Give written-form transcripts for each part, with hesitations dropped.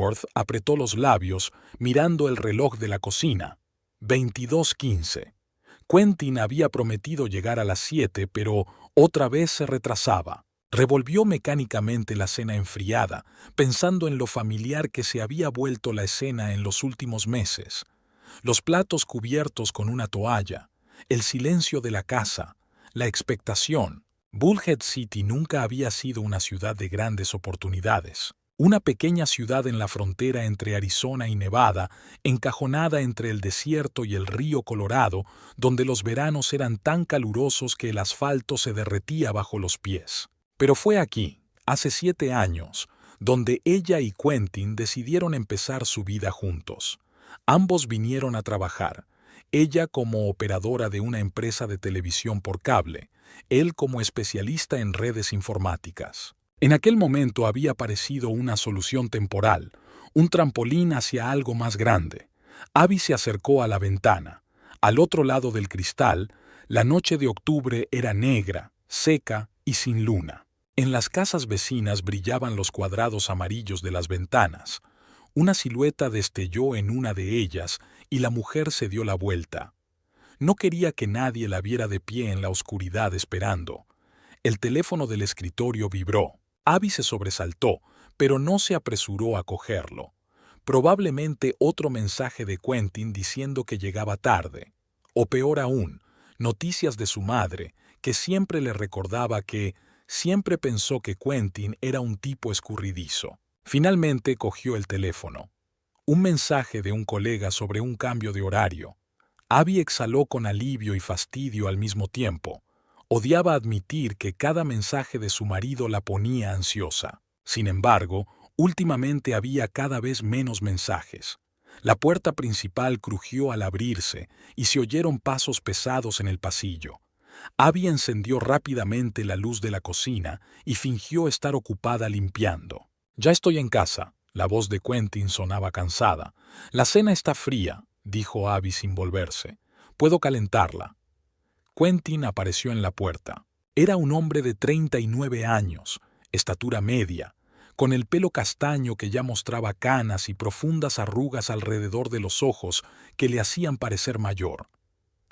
Worth apretó los labios, mirando el reloj de la cocina. 22:15. Quentin había prometido llegar a las 7, pero otra vez se retrasaba. Revolvió mecánicamente la cena enfriada, pensando en lo familiar que se había vuelto la escena en los últimos meses. Los platos cubiertos con una toalla, el silencio de la casa, la expectación. Bullhead City nunca había sido una ciudad de grandes oportunidades. Una pequeña ciudad en la frontera entre Arizona y Nevada, encajonada entre el desierto y el río Colorado, donde los veranos eran tan calurosos que el asfalto se derretía bajo los pies. Pero fue aquí, hace 7 años, donde ella y Quentin decidieron empezar su vida juntos. Ambos vinieron a trabajar, ella como operadora de una empresa de televisión por cable, él como especialista en redes informáticas. En aquel momento había aparecido una solución temporal, un trampolín hacia algo más grande. Abby se acercó a la ventana. Al otro lado del cristal, la noche de octubre era negra, seca y sin luna. En las casas vecinas brillaban los cuadrados amarillos de las ventanas. Una silueta destelló en una de ellas y la mujer se dio la vuelta. No quería que nadie la viera de pie en la oscuridad esperando. El teléfono del escritorio vibró. Abby se sobresaltó, pero no se apresuró a cogerlo. Probablemente otro mensaje de Quentin diciendo que llegaba tarde. O peor aún, noticias de su madre, que siempre le recordaba que siempre pensó que Quentin era un tipo escurridizo. Finalmente cogió el teléfono. Un mensaje de un colega sobre un cambio de horario. Abby exhaló con alivio y fastidio al mismo tiempo. Odiaba admitir que cada mensaje de su marido la ponía ansiosa. Sin embargo, últimamente había cada vez menos mensajes. La puerta principal crujió al abrirse y se oyeron pasos pesados en el pasillo. Abby encendió rápidamente la luz de la cocina y fingió estar ocupada limpiando. «Ya estoy en casa». La voz de Quentin sonaba cansada. «La cena está fría», dijo Abby sin volverse. «Puedo calentarla». Quentin apareció en la puerta. Era un hombre de 39 años, estatura media, con el pelo castaño que ya mostraba canas y profundas arrugas alrededor de los ojos que le hacían parecer mayor.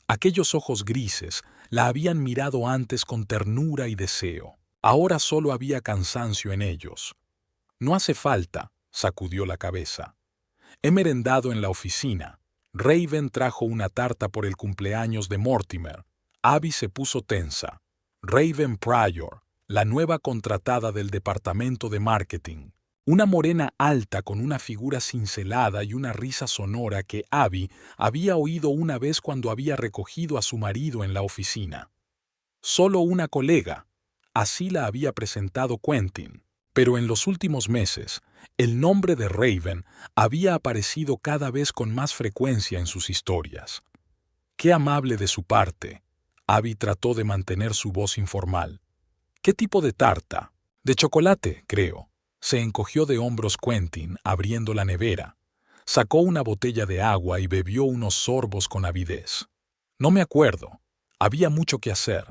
Aquellos ojos grises la habían mirado antes con ternura y deseo. Ahora solo había cansancio en ellos. «No hace falta», sacudió la cabeza. «He merendado en la oficina. Raven trajo una tarta por el cumpleaños de Mortimer». Abby se puso tensa. Raven Pryor, la nueva contratada del departamento de marketing. Una morena alta con una figura cincelada y una risa sonora que Abby había oído una vez cuando había recogido a su marido en la oficina. Solo una colega. Así la había presentado Quentin. Pero en los últimos meses, el nombre de Raven había aparecido cada vez con más frecuencia en sus historias. «Qué amable de su parte». Abby trató de mantener su voz informal. «¿Qué tipo de tarta?» «De chocolate, creo». Se encogió de hombros Quentin, abriendo la nevera. Sacó una botella de agua y bebió unos sorbos con avidez. «No me acuerdo. Había mucho que hacer».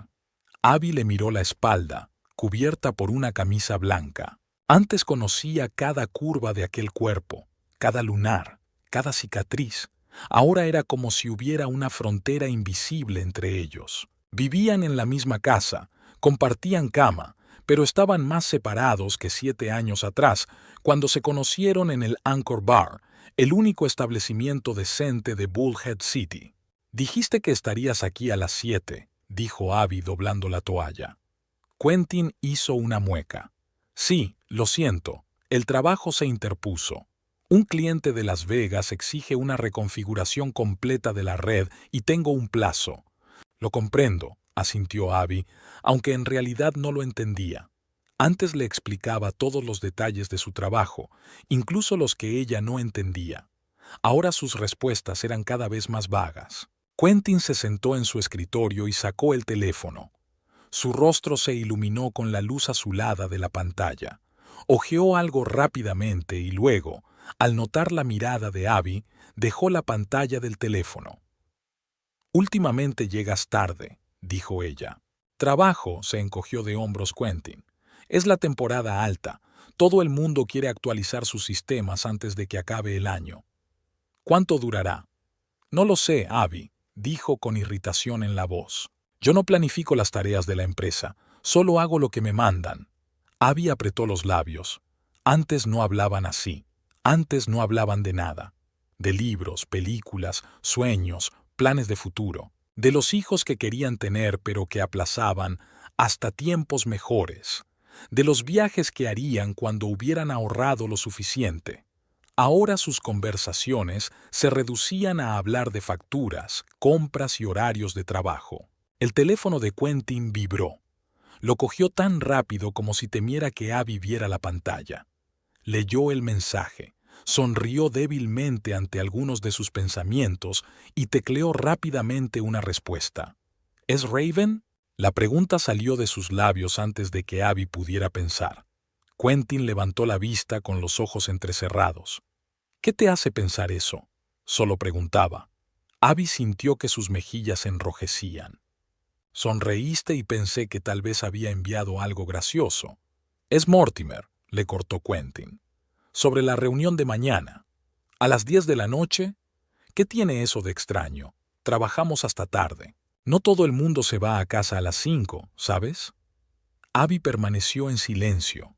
Abby le miró la espalda, cubierta por una camisa blanca. Antes conocía cada curva de aquel cuerpo, cada lunar, cada cicatriz. Ahora era como si hubiera una frontera invisible entre ellos. Vivían en la misma casa, compartían cama, pero estaban más separados que 7 años atrás, cuando se conocieron en el Anchor Bar, el único establecimiento decente de Bullhead City. «Dijiste que estarías aquí a las 7», dijo Abby doblando la toalla. Quentin hizo una mueca. «Sí, lo siento, el trabajo se interpuso. Un cliente de Las Vegas exige una reconfiguración completa de la red y tengo un plazo». «Lo comprendo», asintió Abby, aunque en realidad no lo entendía. Antes le explicaba todos los detalles de su trabajo, incluso los que ella no entendía. Ahora sus respuestas eran cada vez más vagas. Quentin se sentó en su escritorio y sacó el teléfono. Su rostro se iluminó con la luz azulada de la pantalla. Hojeó algo rápidamente y luego, al notar la mirada de Abby, dejó la pantalla del teléfono. «Últimamente llegas tarde», dijo ella. «Trabajo», se encogió de hombros Quentin. «Es la temporada alta. Todo el mundo quiere actualizar sus sistemas antes de que acabe el año. ¿Cuánto durará? No lo sé, Abby, dijo con irritación en la voz. Yo no planifico las tareas de la empresa, solo hago lo que me mandan. Abby apretó los labios. Antes no hablaban así. Antes no hablaban de nada. De libros, películas, sueños, planes de futuro. De los hijos que querían tener pero que aplazaban hasta tiempos mejores. De los viajes que harían cuando hubieran ahorrado lo suficiente. Ahora sus conversaciones se reducían a hablar de facturas, compras y horarios de trabajo. El teléfono de Quentin vibró. Lo cogió tan rápido como si temiera que Abby viera la pantalla. Leyó el mensaje, sonrió débilmente ante algunos de sus pensamientos y tecleó rápidamente una respuesta. ¿Es Raven? La pregunta salió de sus labios antes de que Abby pudiera pensar. Quentin levantó la vista con los ojos entrecerrados. ¿Qué te hace pensar eso? Solo preguntaba. Abby sintió que sus mejillas se enrojecían. Sonreíste y pensé que tal vez había enviado algo gracioso. Es Mortimer, le cortó Quentin. Sobre la reunión de mañana. ¿A las 10 de la noche? ¿Qué tiene eso de extraño? Trabajamos hasta tarde. No todo el mundo se va a casa a las 5, ¿sabes? Abby permaneció en silencio.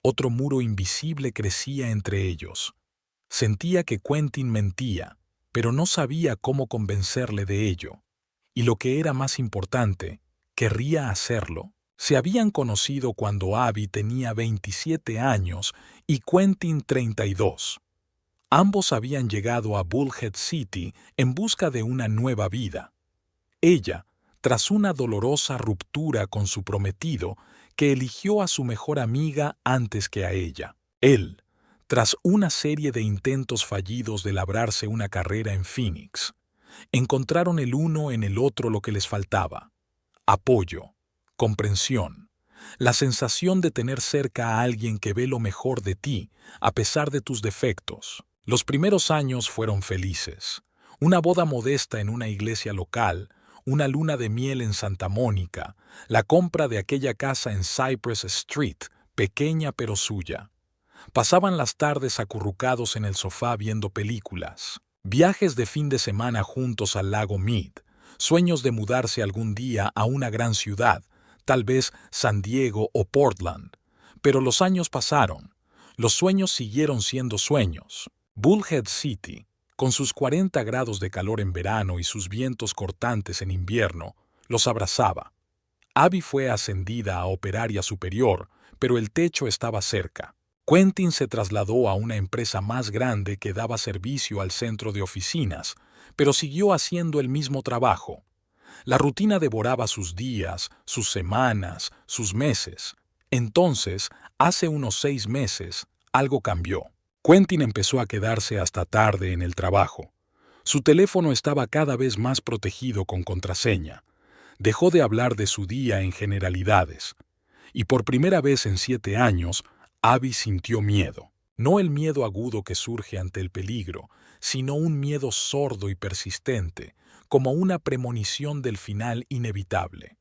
Otro muro invisible crecía entre ellos. Sentía que Quentin mentía, pero no sabía cómo convencerle de ello. Y lo que era más importante, querría hacerlo. Se habían conocido cuando Abby tenía 27 años y Quentin 32. Ambos habían llegado a Bullhead City en busca de una nueva vida. Ella, tras una dolorosa ruptura con su prometido, que eligió a su mejor amiga antes que a ella. Él, tras una serie de intentos fallidos de labrarse una carrera en Phoenix. Encontraron el uno en el otro lo que les faltaba. Apoyo, comprensión, la sensación de tener cerca a alguien que ve lo mejor de ti, a pesar de tus defectos. Los primeros años fueron felices. Una boda modesta en una iglesia local, una luna de miel en Santa Mónica, la compra de aquella casa en Cypress Street, pequeña pero suya. Pasaban las tardes acurrucados en el sofá viendo películas. Viajes de fin de semana juntos al lago Mead, sueños de mudarse algún día a una gran ciudad, tal vez San Diego o Portland. Pero los años pasaron. Los sueños siguieron siendo sueños. Bullhead City, con sus 40 grados de calor en verano y sus vientos cortantes en invierno, los abrazaba. Abby fue ascendida a operaria superior, pero el techo estaba cerca. Quentin se trasladó a una empresa más grande que daba servicio al centro de oficinas, pero siguió haciendo el mismo trabajo. La rutina devoraba sus días, sus semanas, sus meses. Entonces, hace unos 6 meses, algo cambió. Quentin empezó a quedarse hasta tarde en el trabajo. Su teléfono estaba cada vez más protegido con contraseña. Dejó de hablar de su día en generalidades. Y por primera vez en 7 años, Abby sintió miedo. No el miedo agudo que surge ante el peligro, sino un miedo sordo y persistente, como una premonición del final inevitable.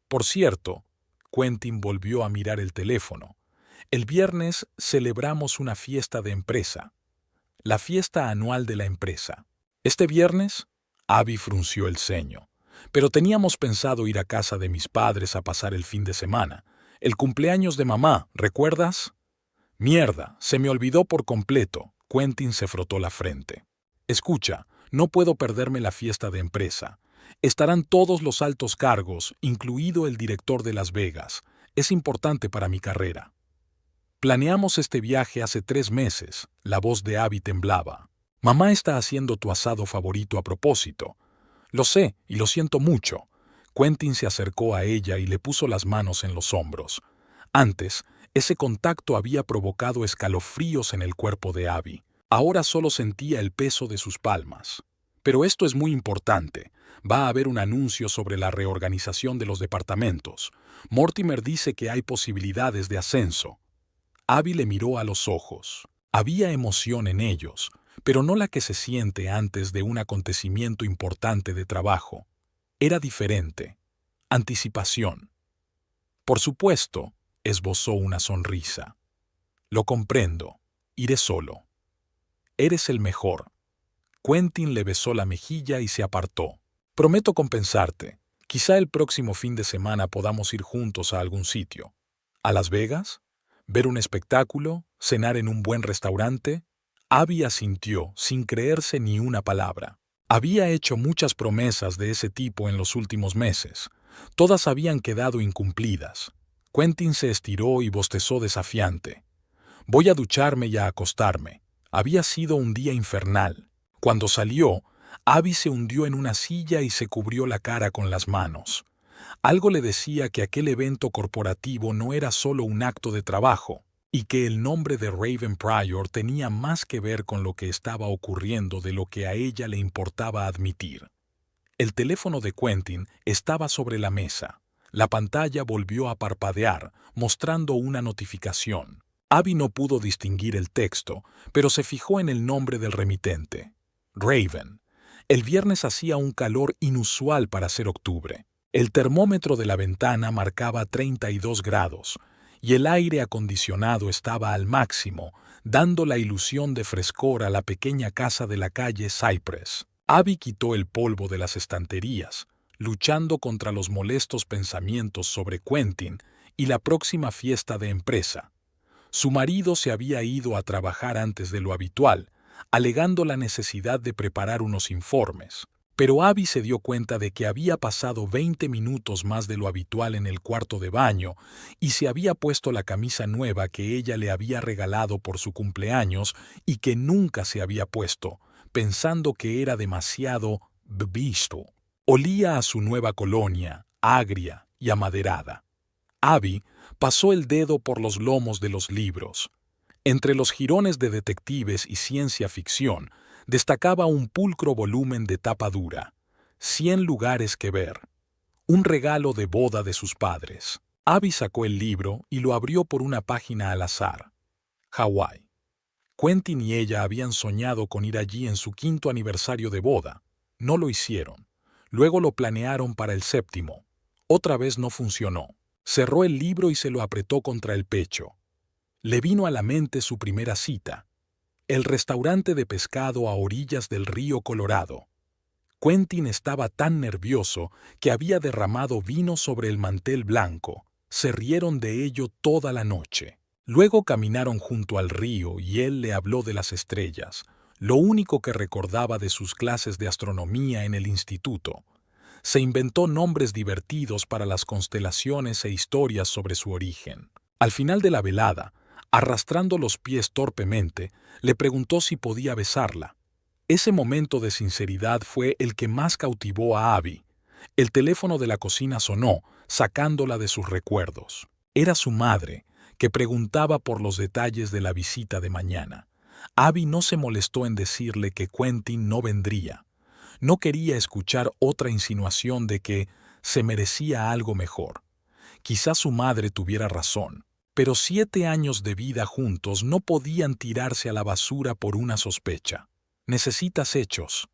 Por cierto, Quentin volvió a mirar el teléfono. El viernes celebramos una fiesta de empresa. La fiesta anual de la empresa. ¿Este viernes? Abby frunció el ceño. Pero teníamos pensado ir a casa de mis padres a pasar el fin de semana. El cumpleaños de mamá, ¿recuerdas? Mierda, se me olvidó por completo. Quentin se frotó la frente. Escucha, no puedo perderme la fiesta de empresa. Estarán todos los altos cargos, incluido el director de Las Vegas. Es importante para mi carrera. Planeamos este viaje hace 3 meses. La voz de Abby temblaba. Mamá está haciendo tu asado favorito a propósito. Lo sé y lo siento mucho. Quentin se acercó a ella y le puso las manos en los hombros. Antes, ese contacto había provocado escalofríos en el cuerpo de Abby. Ahora solo sentía el peso de sus palmas. Pero esto es muy importante. Va a haber un anuncio sobre la reorganización de los departamentos. Mortimer dice que hay posibilidades de ascenso. Abby le miró a los ojos. Había emoción en ellos, pero no la que se siente antes de un acontecimiento importante de trabajo. Era diferente. Anticipación. Por supuesto, esbozó una sonrisa. Lo comprendo. Iré solo. Eres el mejor. Quentin le besó la mejilla y se apartó. Prometo compensarte. Quizá el próximo fin de semana podamos ir juntos a algún sitio. ¿A Las Vegas? ¿Ver un espectáculo? ¿Cenar en un buen restaurante? Abby asintió, sin creerse ni una palabra. Había hecho muchas promesas de ese tipo en los últimos meses. Todas habían quedado incumplidas. Quentin se estiró y bostezó desafiante. Voy a ducharme y a acostarme. Había sido un día infernal. Cuando salió, Abby se hundió en una silla y se cubrió la cara con las manos. Algo le decía que aquel evento corporativo no era solo un acto de trabajo, y que el nombre de Raven Pryor tenía más que ver con lo que estaba ocurriendo de lo que a ella le importaba admitir. El teléfono de Quentin estaba sobre la mesa. La pantalla volvió a parpadear, mostrando una notificación. Abby no pudo distinguir el texto, pero se fijó en el nombre del remitente. Raven. El viernes hacía un calor inusual para ser octubre. El termómetro de la ventana marcaba 32 grados, y el aire acondicionado estaba al máximo, dando la ilusión de frescor a la pequeña casa de la calle Cypress. Abby quitó el polvo de las estanterías, luchando contra los molestos pensamientos sobre Quentin y la próxima fiesta de empresa. Su marido se había ido a trabajar antes de lo habitual, alegando la necesidad de preparar unos informes. Pero Abby se dio cuenta de que había pasado 20 minutos más de lo habitual en el cuarto de baño y se había puesto la camisa nueva que ella le había regalado por su cumpleaños y que nunca se había puesto, pensando que era demasiado visto. Olía a su nueva colonia, agria y amaderada. Abby pasó el dedo por los lomos de los libros. Entre los jirones de detectives y ciencia ficción, destacaba un pulcro volumen de tapa dura, 100 lugares que ver, un regalo de boda de sus padres. Abby sacó el libro y lo abrió por una página al azar. Hawái. Quentin y ella habían soñado con ir allí en su 5º aniversario de boda. No lo hicieron. Luego lo planearon para el 7º. Otra vez no funcionó. Cerró el libro y se lo apretó contra el pecho. Le vino a la mente su primera cita. El restaurante de pescado a orillas del río Colorado. Quentin estaba tan nervioso que había derramado vino sobre el mantel blanco. Se rieron de ello toda la noche. Luego caminaron junto al río y él le habló de las estrellas, lo único que recordaba de sus clases de astronomía en el instituto. Se inventó nombres divertidos para las constelaciones e historias sobre su origen. Al final de la velada, arrastrando los pies torpemente, le preguntó si podía besarla. Ese momento de sinceridad fue el que más cautivó a Abby. El teléfono de la cocina sonó, sacándola de sus recuerdos. Era su madre, que preguntaba por los detalles de la visita de mañana. Abby no se molestó en decirle que Quentin no vendría. No quería escuchar otra insinuación de que se merecía algo mejor. Quizás su madre tuviera razón, pero 7 años de vida juntos no podían tirarse a la basura por una sospecha. ¿Necesitas hechos?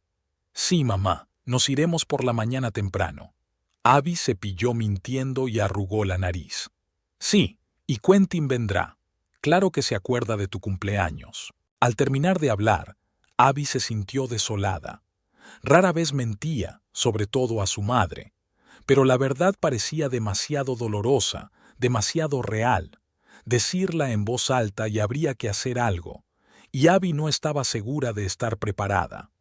Sí, mamá, nos iremos por la mañana temprano. Abby se pilló mintiendo y arrugó la nariz. Sí, y Quentin vendrá. Claro que se acuerda de tu cumpleaños. Al terminar de hablar, Abby se sintió desolada. Rara vez mentía, sobre todo a su madre, pero la verdad parecía demasiado dolorosa, demasiado real. Decirla en voz alta y habría que hacer algo, y Abby no estaba segura de estar preparada.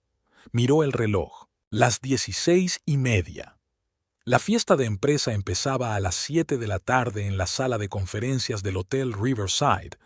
Miró el reloj, las 16:30. La fiesta de empresa empezaba a las 7 de la tarde en la sala de conferencias del Hotel Riverside.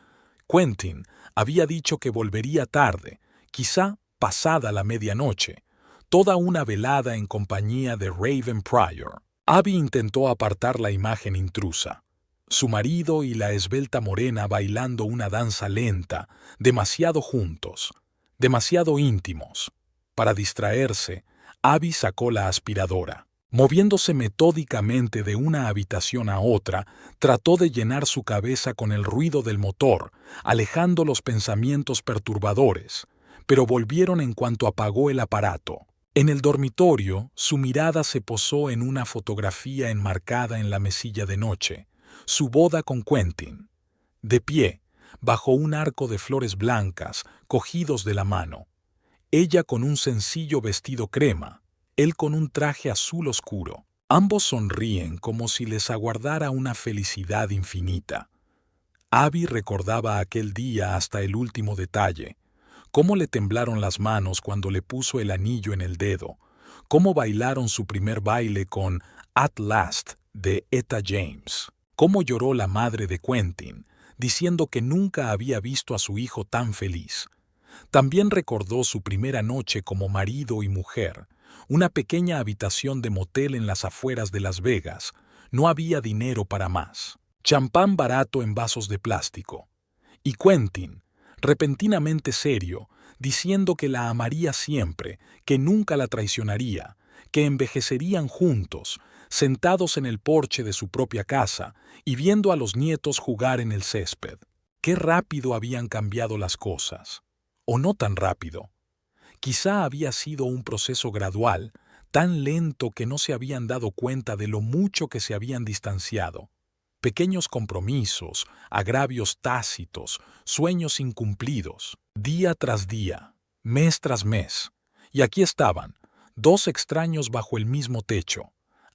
Quentin había dicho que volvería tarde, quizá pasada la medianoche. Toda una velada en compañía de Raven Pryor. Abby intentó apartar la imagen intrusa. Su marido y la esbelta morena bailando una danza lenta, demasiado juntos, demasiado íntimos. Para distraerse, Abby sacó la aspiradora. Moviéndose metódicamente de una habitación a otra, trató de llenar su cabeza con el ruido del motor, alejando los pensamientos perturbadores, pero volvieron en cuanto apagó el aparato. En el dormitorio, su mirada se posó en una fotografía enmarcada en la mesilla de noche, su boda con Quentin. De pie, bajo un arco de flores blancas, cogidos de la mano. Ella con un sencillo vestido crema, él con un traje azul oscuro. Ambos sonríen como si les aguardara una felicidad infinita. Abby recordaba aquel día hasta el último detalle, cómo le temblaron las manos cuando le puso el anillo en el dedo, cómo bailaron su primer baile con At Last de Etta James, cómo lloró la madre de Quentin, diciendo que nunca había visto a su hijo tan feliz. También recordó su primera noche como marido y mujer, una pequeña habitación de motel en las afueras de Las Vegas. No había dinero para más. Champán barato en vasos de plástico. Y Quentin, repentinamente serio, diciendo que la amaría siempre, que nunca la traicionaría, que envejecerían juntos, sentados en el porche de su propia casa y viendo a los nietos jugar en el césped. Qué rápido habían cambiado las cosas. O no tan rápido. Quizá había sido un proceso gradual, tan lento que no se habían dado cuenta de lo mucho que se habían distanciado. Pequeños compromisos, agravios tácitos, sueños incumplidos, día tras día, mes tras mes. Y aquí estaban, dos extraños bajo el mismo techo.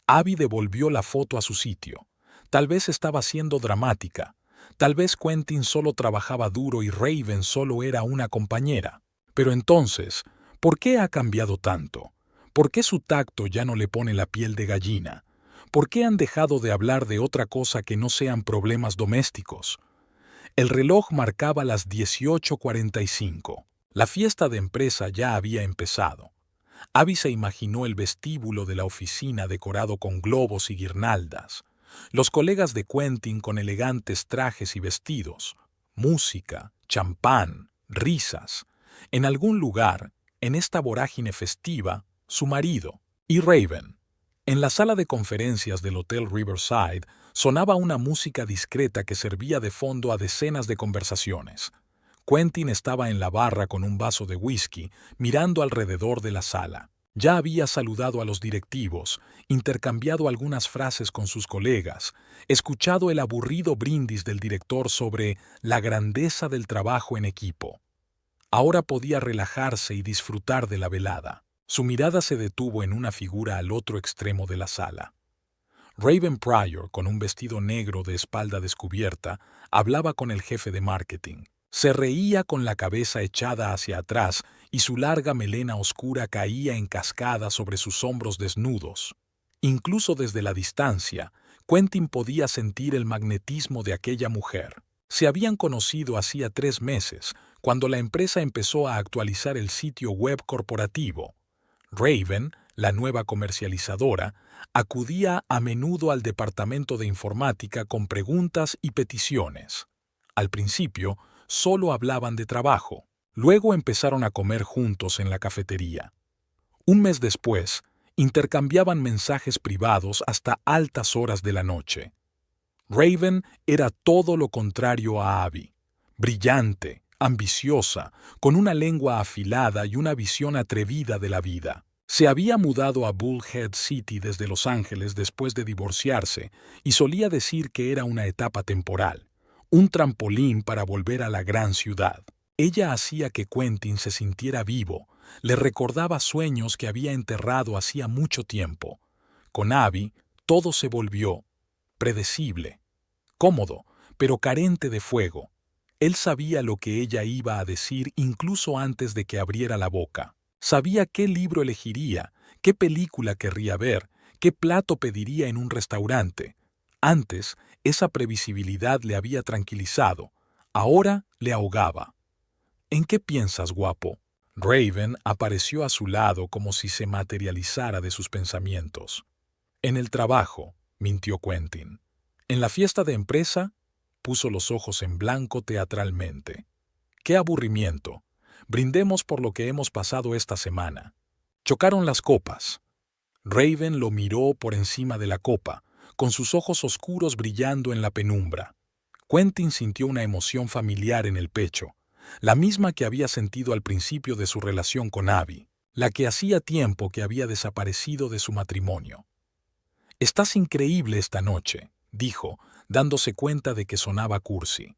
Abby devolvió la foto a su sitio. Tal vez estaba siendo dramática. Tal vez Quentin solo trabajaba duro y Raven solo era una compañera. Pero entonces, ¿por qué ha cambiado tanto? ¿Por qué su tacto ya no le pone la piel de gallina? ¿Por qué han dejado de hablar de otra cosa que no sean problemas domésticos? El reloj marcaba las 18:45. La fiesta de empresa ya había empezado. Abby se imaginó el vestíbulo de la oficina decorado con globos y guirnaldas, los colegas de Quentin con elegantes trajes y vestidos, música, champán, risas. En algún lugar, en esta vorágine festiva, su marido y Raven. En la sala de conferencias del Hotel Riverside sonaba una música discreta que servía de fondo a decenas de conversaciones. Quentin estaba en la barra con un vaso de whisky, mirando alrededor de la sala. Ya había saludado a los directivos, intercambiado algunas frases con sus colegas, escuchado el aburrido brindis del director sobre la grandeza del trabajo en equipo. Ahora podía relajarse y disfrutar de la velada. Su mirada se detuvo en una figura al otro extremo de la sala. Raven Pryor, con un vestido negro de espalda descubierta, hablaba con el jefe de marketing. Se reía con la cabeza echada hacia atrás y su larga melena oscura caía en cascada sobre sus hombros desnudos. Incluso desde la distancia, Quentin podía sentir el magnetismo de aquella mujer. Se habían conocido hacía 3 meses, cuando la empresa empezó a actualizar el sitio web corporativo. Raven, la nueva comercializadora, acudía a menudo al departamento de informática con preguntas y peticiones. Al principio, solo hablaban de trabajo. Luego empezaron a comer juntos en la cafetería. Un mes después, intercambiaban mensajes privados hasta altas horas de la noche. Raven era todo lo contrario a Abby. Brillante, ambiciosa, con una lengua afilada y una visión atrevida de la vida. Se había mudado a Bullhead City desde Los Ángeles después de divorciarse y solía decir que era una etapa temporal, un trampolín para volver a la gran ciudad. Ella hacía que Quentin se sintiera vivo, le recordaba sueños que había enterrado hacía mucho tiempo. Con Abby, todo se volvió predecible, cómodo, pero carente de fuego. Él sabía lo que ella iba a decir incluso antes de que abriera la boca. Sabía qué libro elegiría, qué película querría ver, qué plato pediría en un restaurante. Antes, esa previsibilidad le había tranquilizado. Ahora le ahogaba. ¿En qué piensas, guapo? Raven apareció a su lado como si se materializara de sus pensamientos. En el trabajo, mintió Quentin. En la fiesta de empresa, puso los ojos en blanco teatralmente. ¡Qué aburrimiento! Brindemos por lo que hemos pasado esta semana. Chocaron las copas. Raven lo miró por encima de la copa, con sus ojos oscuros brillando en la penumbra. Quentin sintió una emoción familiar en el pecho, la misma que había sentido al principio de su relación con Abby, la que hacía tiempo que había desaparecido de su matrimonio. «Estás increíble esta noche», dijo, dándose cuenta de que sonaba cursi.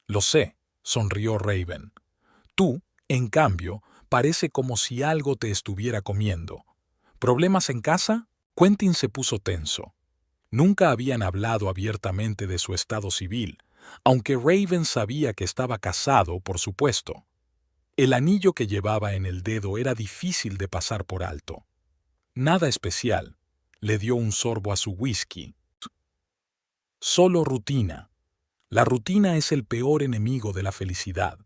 Lo sé, sonrió Raven. Tú, en cambio, parece como si algo te estuviera comiendo. ¿Problemas en casa? Quentin se puso tenso. Nunca habían hablado abiertamente de su estado civil, aunque Raven sabía que estaba casado, por supuesto. El anillo que llevaba en el dedo era difícil de pasar por alto. Nada especial. Le dio un sorbo a su whisky. Solo rutina. La rutina es el peor enemigo de la felicidad.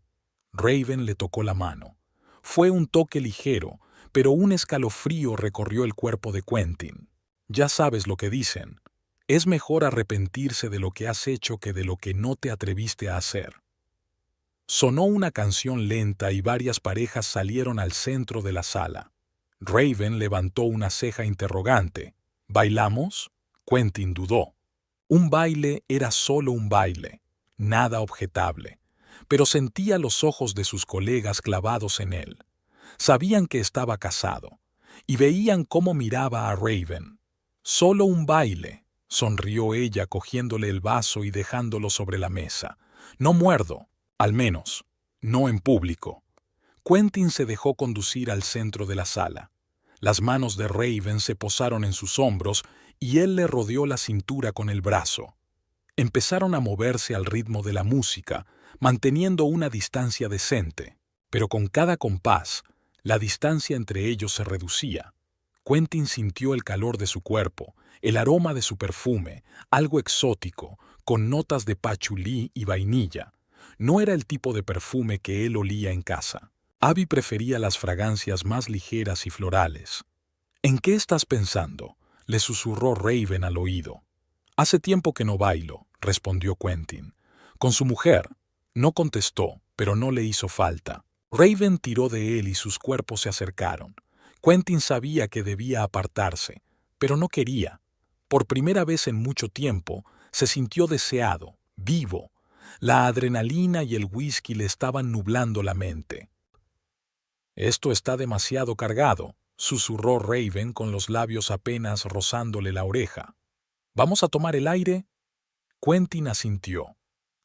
Raven le tocó la mano. Fue un toque ligero, pero un escalofrío recorrió el cuerpo de Quentin. Ya sabes lo que dicen. Es mejor arrepentirse de lo que has hecho que de lo que no te atreviste a hacer. Sonó una canción lenta y varias parejas salieron al centro de la sala. Raven levantó una ceja interrogante. ¿Bailamos? Quentin dudó. Un baile era solo un baile, nada objetable, pero sentía los ojos de sus colegas clavados en él. Sabían que estaba casado, y veían cómo miraba a Raven. Solo un baile, sonrió ella cogiéndole el vaso y dejándolo sobre la mesa. No muerdo, al menos, no en público. Quentin se dejó conducir al centro de la sala. Las manos de Raven se posaron en sus hombros y él le rodeó la cintura con el brazo. Empezaron a moverse al ritmo de la música, manteniendo una distancia decente, pero con cada compás, la distancia entre ellos se reducía. Quentin sintió el calor de su cuerpo, el aroma de su perfume, algo exótico, con notas de pachulí y vainilla. No era el tipo de perfume que él olía en casa. Abby prefería las fragancias más ligeras y florales. ¿En qué estás pensando?, le susurró Raven al oído. Hace tiempo que no bailo, respondió Quentin. Con su mujer. No contestó, pero no le hizo falta. Raven tiró de él y sus cuerpos se acercaron. Quentin sabía que debía apartarse, pero no quería. Por primera vez en mucho tiempo, se sintió deseado, vivo. La adrenalina y el whisky le estaban nublando la mente. Esto está demasiado cargado, susurró Raven con los labios apenas rozándole la oreja. ¿Vamos a tomar el aire? Quentin asintió.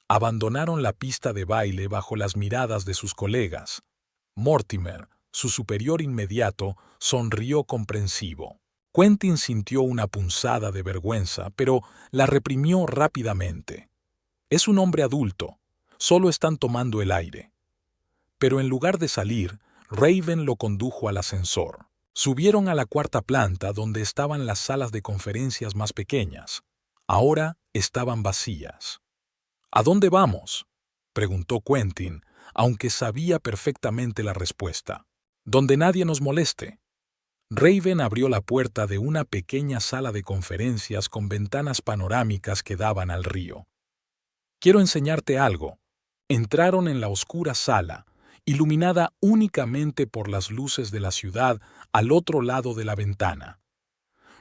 Abandonaron la pista de baile bajo las miradas de sus colegas. Mortimer, su superior inmediato, sonrió comprensivo. Quentin sintió una punzada de vergüenza, pero la reprimió rápidamente. Es un hombre adulto, solo están tomando el aire. Pero en lugar de salir, Raven lo condujo al ascensor. Subieron a la cuarta planta donde estaban las salas de conferencias más pequeñas. Ahora estaban vacías. ¿A dónde vamos?, preguntó Quentin, aunque sabía perfectamente la respuesta. Donde nadie nos moleste. Raven abrió la puerta de una pequeña sala de conferencias con ventanas panorámicas que daban al río. Quiero enseñarte algo. Entraron en la oscura sala, iluminada únicamente por las luces de la ciudad al otro lado de la ventana.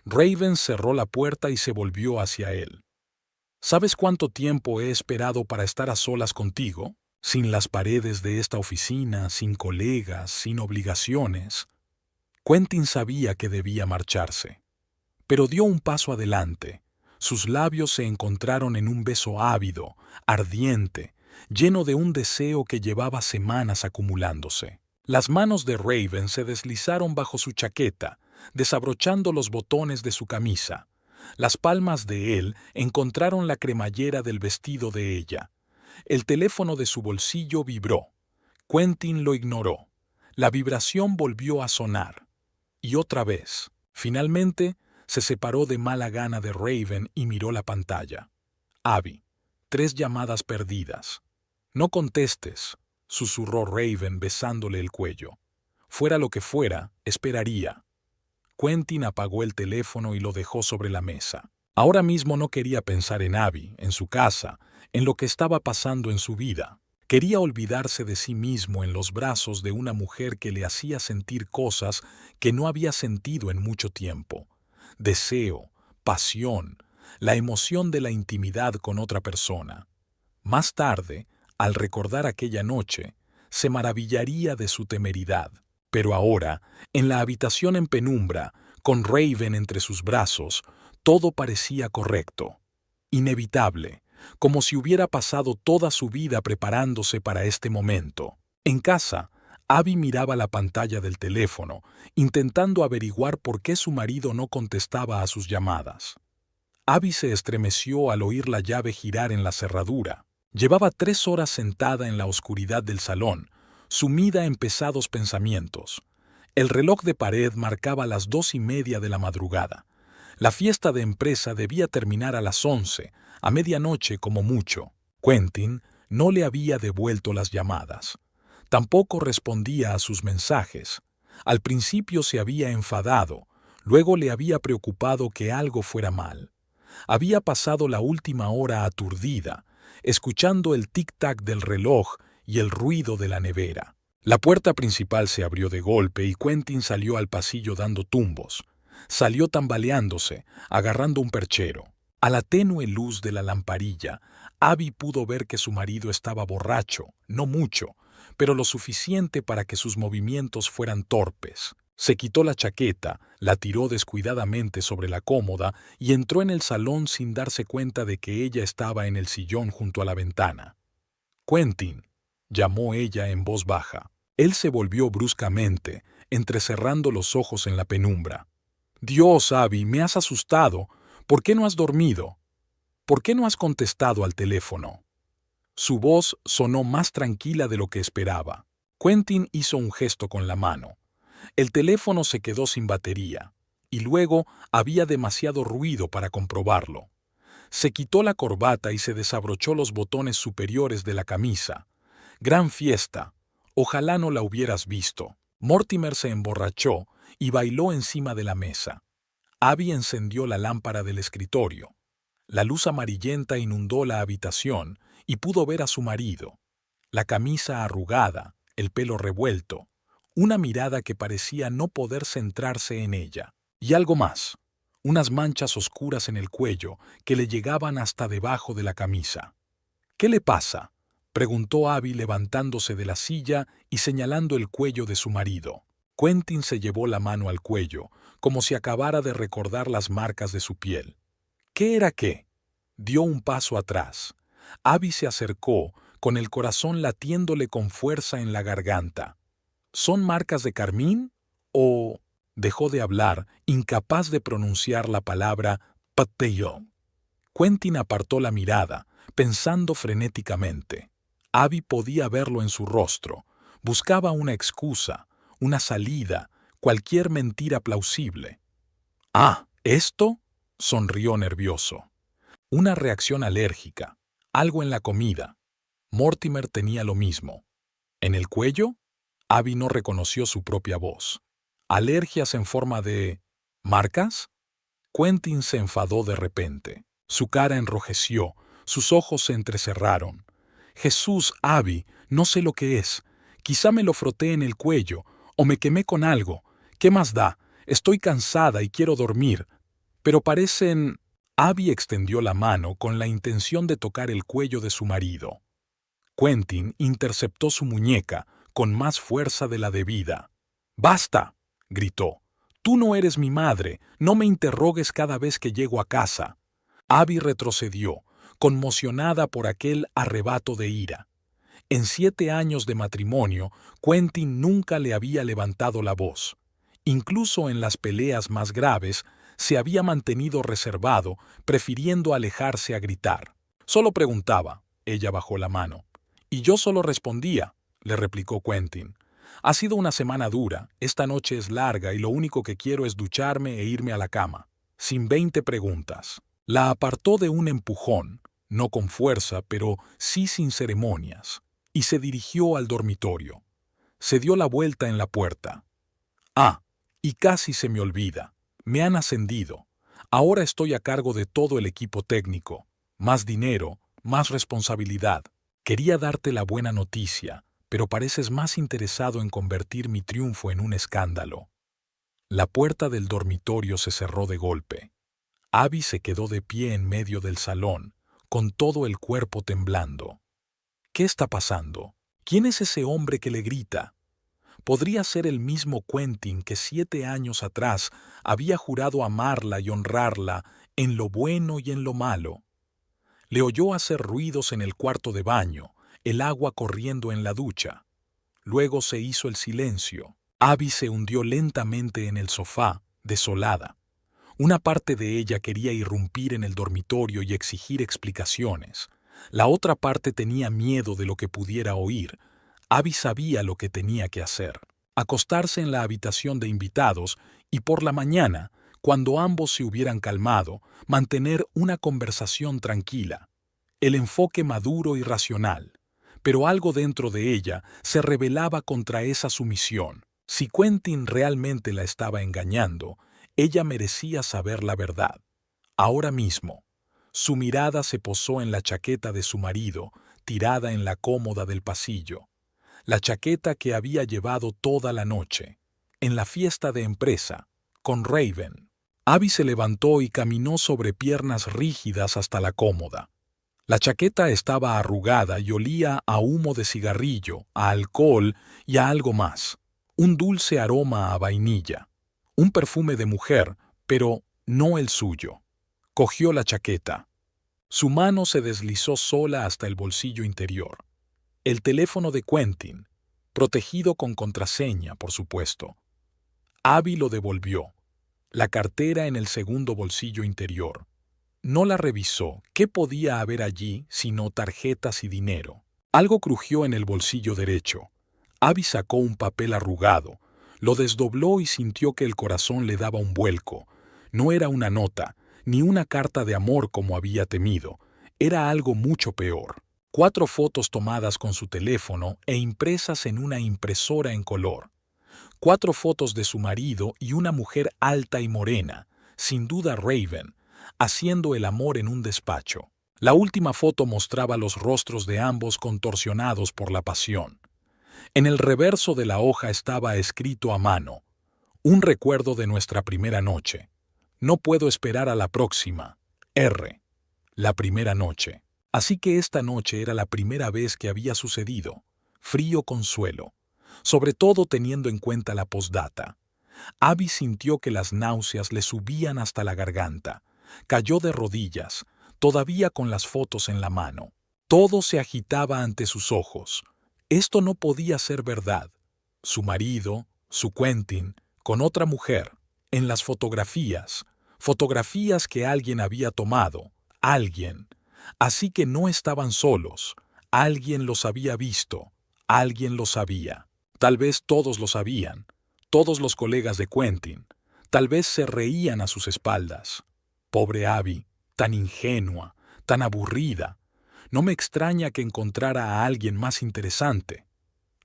Raven cerró la puerta y se volvió hacia él. ¿Sabes cuánto tiempo he esperado para estar a solas contigo? Sin las paredes de esta oficina, sin colegas, sin obligaciones. Quentin sabía que debía marcharse, pero dio un paso adelante. Sus labios se encontraron en un beso ávido, ardiente, lleno de un deseo que llevaba semanas acumulándose. Las manos de Raven se deslizaron bajo su chaqueta, desabrochando los botones de su camisa. Las palmas de él encontraron la cremallera del vestido de ella. El teléfono de su bolsillo vibró. Quentin lo ignoró. La vibración volvió a sonar. Y otra vez. Finalmente, se separó de mala gana de Raven y miró la pantalla. Abby, 3 llamadas perdidas. No contestes, susurró Raven besándole el cuello. Fuera lo que fuera, esperaría. Quentin apagó el teléfono y lo dejó sobre la mesa. Ahora mismo no quería pensar en Abby, en su casa, en lo que estaba pasando en su vida. Quería olvidarse de sí mismo en los brazos de una mujer que le hacía sentir cosas que no había sentido en mucho tiempo. Deseo, pasión, la emoción de la intimidad con otra persona. Más tarde, al recordar aquella noche, se maravillaría de su temeridad. Pero ahora, en la habitación en penumbra, con Raven entre sus brazos, todo parecía correcto. Inevitable, como si hubiera pasado toda su vida preparándose para este momento. En casa, Abby miraba la pantalla del teléfono, intentando averiguar por qué su marido no contestaba a sus llamadas. Abby se estremeció al oír la llave girar en la cerradura. Llevaba 3 horas sentada en la oscuridad del salón, sumida en pesados pensamientos. El reloj de pared marcaba las 2:30 de la madrugada. La fiesta de empresa debía terminar a las 11, a medianoche como mucho. Quentin no le había devuelto las llamadas. Tampoco respondía a sus mensajes. Al principio se había enfadado, luego le había preocupado que algo fuera mal. Había pasado la última hora aturdida, escuchando el tic-tac del reloj y el ruido de la nevera. La puerta principal se abrió de golpe y Quentin salió al pasillo dando tumbos. Salió tambaleándose, agarrando un perchero. A la tenue luz de la lamparilla, Abby pudo ver que su marido estaba borracho, no mucho, pero lo suficiente para que sus movimientos fueran torpes. Se quitó la chaqueta, la tiró descuidadamente sobre la cómoda y entró en el salón sin darse cuenta de que ella estaba en el sillón junto a la ventana. «Quentin», llamó ella en voz baja. Él se volvió bruscamente, entrecerrando los ojos en la penumbra. «Dios, Abby, me has asustado. ¿Por qué no has dormido? ¿Por qué no has contestado al teléfono?» Su voz sonó más tranquila de lo que esperaba. Quentin hizo un gesto con la mano. El teléfono se quedó sin batería, y luego había demasiado ruido para comprobarlo. Se quitó la corbata y se desabrochó los botones superiores de la camisa. Gran fiesta. Ojalá no la hubieras visto. Mortimer se emborrachó y bailó encima de la mesa. Abby encendió la lámpara del escritorio. La luz amarillenta inundó la habitación y pudo ver a su marido. La camisa arrugada, el pelo revuelto, una mirada que parecía no poder centrarse en ella. Y algo más, unas manchas oscuras en el cuello que le llegaban hasta debajo de la camisa. «¿Qué le pasa?», preguntó Abby levantándose de la silla y señalando el cuello de su marido. Quentin se llevó la mano al cuello, como si acabara de recordar las marcas de su piel. ¿Qué era qué? Dio un paso atrás. Abby se acercó, con el corazón latiéndole con fuerza en la garganta. ¿Son marcas de carmín? ¿O...? Dejó de hablar, incapaz de pronunciar la palabra «patillon». Quentin apartó la mirada, pensando frenéticamente. Abby podía verlo en su rostro. Buscaba una excusa, una salida, cualquier mentira plausible. «Ah, ¿esto?», sonrió nervioso. Una reacción alérgica, algo en la comida. Mortimer tenía lo mismo. ¿En el cuello? Abby no reconoció su propia voz. ¿Alergias en forma de... marcas? Quentin se enfadó de repente. Su cara enrojeció, sus ojos se entrecerraron. «Jesús, Abby, no sé lo que es. Quizá me lo froté en el cuello, o me quemé con algo. ¿Qué más da? Estoy cansada y quiero dormir. Pero parecen...». Abby extendió la mano con la intención de tocar el cuello de su marido. Quentin interceptó su muñeca con más fuerza de la debida. «¡Basta!», gritó. «Tú no eres mi madre, no me interrogues cada vez que llego a casa». Abby retrocedió, conmocionada por aquel arrebato de ira. En 7 años de matrimonio, Quentin nunca le había levantado la voz. Incluso en las peleas más graves, se había mantenido reservado, prefiriendo alejarse a gritar. «Solo preguntaba», ella bajó la mano. «Y yo solo respondía», le replicó Quentin. «Ha sido una semana dura, esta noche es larga y lo único que quiero es ducharme e irme a la cama. Sin 20 preguntas». La apartó de un empujón, no con fuerza, pero sí sin ceremonias, y se dirigió al dormitorio. Se dio la vuelta en la puerta. «Ah, y casi se me olvida. Me han ascendido. Ahora estoy a cargo de todo el equipo técnico. Más dinero, más responsabilidad. Quería darte la buena noticia, pero pareces más interesado en convertir mi triunfo en un escándalo». La puerta del dormitorio se cerró de golpe. Abby se quedó de pie en medio del salón, con todo el cuerpo temblando. ¿Qué está pasando? ¿Quién es ese hombre que le grita? Podría ser el mismo Quentin que 7 años atrás había jurado amarla y honrarla en lo bueno y en lo malo. Le oyó hacer ruidos en el cuarto de baño, el agua corriendo en la ducha. Luego se hizo el silencio. Abby se hundió lentamente en el sofá, desolada. Una parte de ella quería irrumpir en el dormitorio y exigir explicaciones. La otra parte tenía miedo de lo que pudiera oír. Abby sabía lo que tenía que hacer: acostarse en la habitación de invitados y por la mañana, cuando ambos se hubieran calmado, mantener una conversación tranquila. El enfoque maduro y racional. Pero algo dentro de ella se rebelaba contra esa sumisión. Si Quentin realmente la estaba engañando, ella merecía saber la verdad. Ahora mismo. Su mirada se posó en la chaqueta de su marido, tirada en la cómoda del pasillo. La chaqueta que había llevado toda la noche, en la fiesta de empresa, con Raven. Abby se levantó y caminó sobre piernas rígidas hasta la cómoda. La chaqueta estaba arrugada y olía a humo de cigarrillo, a alcohol y a algo más. Un dulce aroma a vainilla. Un perfume de mujer, pero no el suyo. Cogió la chaqueta. Su mano se deslizó sola hasta el bolsillo interior. El teléfono de Quentin, protegido con contraseña, por supuesto. Abby lo devolvió. La cartera en el segundo bolsillo interior. No la revisó. ¿Qué podía haber allí sino tarjetas y dinero? Algo crujió en el bolsillo derecho. Abby sacó un papel arrugado, lo desdobló y sintió que el corazón le daba un vuelco. No era una nota, ni una carta de amor como había temido. Era algo mucho peor. 4 fotos tomadas con su teléfono e impresas en una impresora en color. 4 fotos de su marido y una mujer alta y morena, sin duda Raven, haciendo el amor en un despacho. La última foto mostraba los rostros de ambos contorsionados por la pasión. En el reverso de la hoja estaba escrito a mano: un recuerdo de nuestra primera noche. No puedo esperar a la próxima. R. La primera noche. Así que esta noche era la primera vez que había sucedido. Frío consuelo. Sobre todo teniendo en cuenta la postdata. Abby sintió que las náuseas le subían hasta la garganta. Cayó de rodillas, todavía con las fotos en la mano. Todo se agitaba ante sus ojos. Esto no podía ser verdad. Su marido, su Quentin, con otra mujer, en las fotografías, fotografías que alguien había tomado, alguien. Así que no estaban solos, alguien los había visto, alguien lo sabía. Tal vez todos lo sabían, todos los colegas de Quentin, tal vez se reían a sus espaldas. Pobre Abby, tan ingenua, tan aburrida. No me extraña que encontrara a alguien más interesante.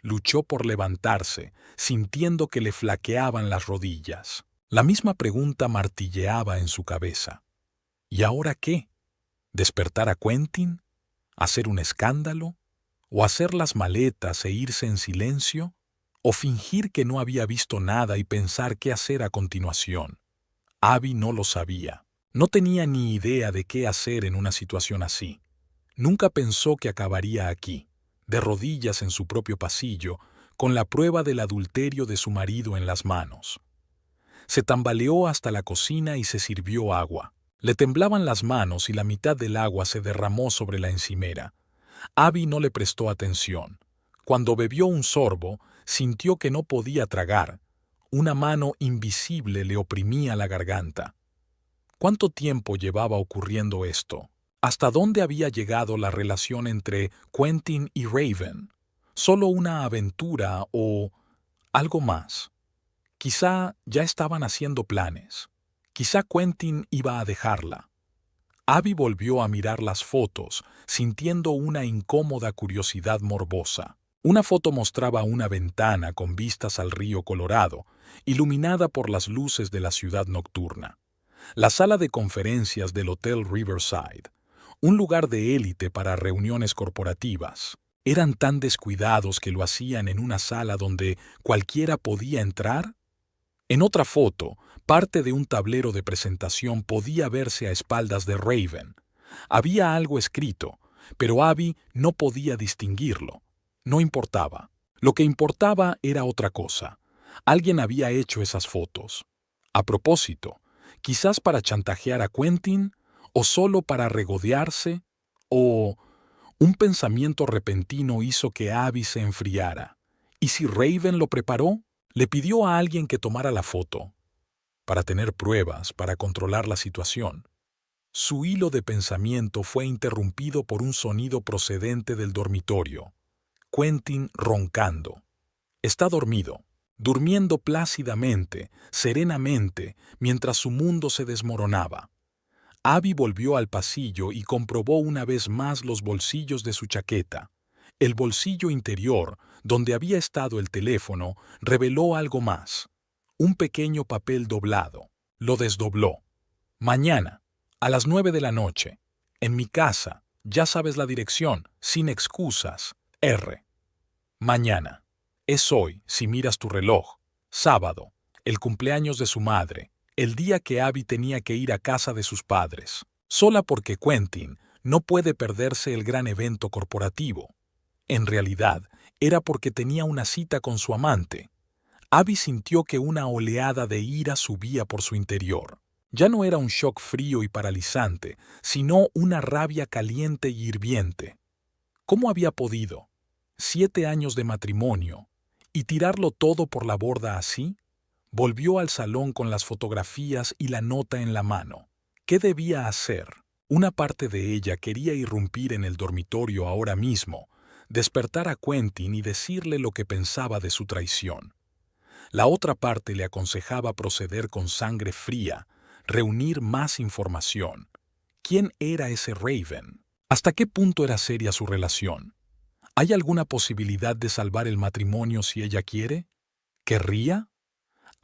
Luchó por levantarse, sintiendo que le flaqueaban las rodillas. La misma pregunta martilleaba en su cabeza. ¿Y ahora qué? ¿Despertar a Quentin? ¿Hacer un escándalo? ¿O hacer las maletas e irse en silencio? ¿O fingir que no había visto nada y pensar qué hacer a continuación? Abby no lo sabía. No tenía ni idea de qué hacer en una situación así. Nunca pensó que acabaría aquí, de rodillas en su propio pasillo, con la prueba del adulterio de su marido en las manos. Se tambaleó hasta la cocina y se sirvió agua. Le temblaban las manos y la mitad del agua se derramó sobre la encimera. Abby no le prestó atención. Cuando bebió un sorbo, sintió que no podía tragar. Una mano invisible le oprimía la garganta. ¿Cuánto tiempo llevaba ocurriendo esto? ¿Hasta dónde había llegado la relación entre Quentin y Raven? ¿Solo una aventura o algo más? Quizá ya estaban haciendo planes. Quizá Quentin iba a dejarla. Abby volvió a mirar las fotos, sintiendo una incómoda curiosidad morbosa. Una foto mostraba una ventana con vistas al río Colorado, iluminada por las luces de la ciudad nocturna. La sala de conferencias del Hotel Riverside, un lugar de élite para reuniones corporativas. ¿Eran tan descuidados que lo hacían en una sala donde cualquiera podía entrar? En otra foto, parte de un tablero de presentación podía verse a espaldas de Raven. Había algo escrito, pero Abby no podía distinguirlo. No importaba. Lo que importaba era otra cosa. Alguien había hecho esas fotos. A propósito, quizás para chantajear a Quentin, o solo para regodearse, O un pensamiento repentino hizo que Abby se enfriara. ¿Y si Raven lo preparó? Le pidió a alguien que tomara la foto, para tener pruebas, para controlar la situación. Su hilo de pensamiento fue interrumpido por un sonido procedente del dormitorio. Quentin roncando. Está dormido, durmiendo plácidamente, serenamente, mientras su mundo se desmoronaba. Abby volvió al pasillo y comprobó una vez más los bolsillos de su chaqueta. El bolsillo interior, donde había estado el teléfono, reveló algo más. Un pequeño papel doblado. Lo desdobló. Mañana, a las 9 de la noche, en mi casa, ya sabes la dirección, sin excusas, R. Mañana. Es hoy, si miras tu reloj. Sábado, el cumpleaños de su madre, el día que Abby tenía que ir a casa de sus padres, sola porque Quentin no puede perderse el gran evento corporativo. En realidad, era porque tenía una cita con su amante. Abby sintió que una oleada de ira subía por su interior. Ya no era un shock frío y paralizante, sino una rabia caliente y hirviente. ¿Cómo había podido? 7 años de matrimonio, y tirarlo todo por la borda así. Volvió al salón con las fotografías y la nota en la mano. ¿Qué debía hacer? Una parte de ella quería irrumpir en el dormitorio ahora mismo, despertar a Quentin y decirle lo que pensaba de su traición. La otra parte le aconsejaba proceder con sangre fría, reunir más información. ¿Quién era ese Raven? ¿Hasta qué punto era seria su relación? ¿Hay alguna posibilidad de salvar el matrimonio si ella quiere? ¿Querría?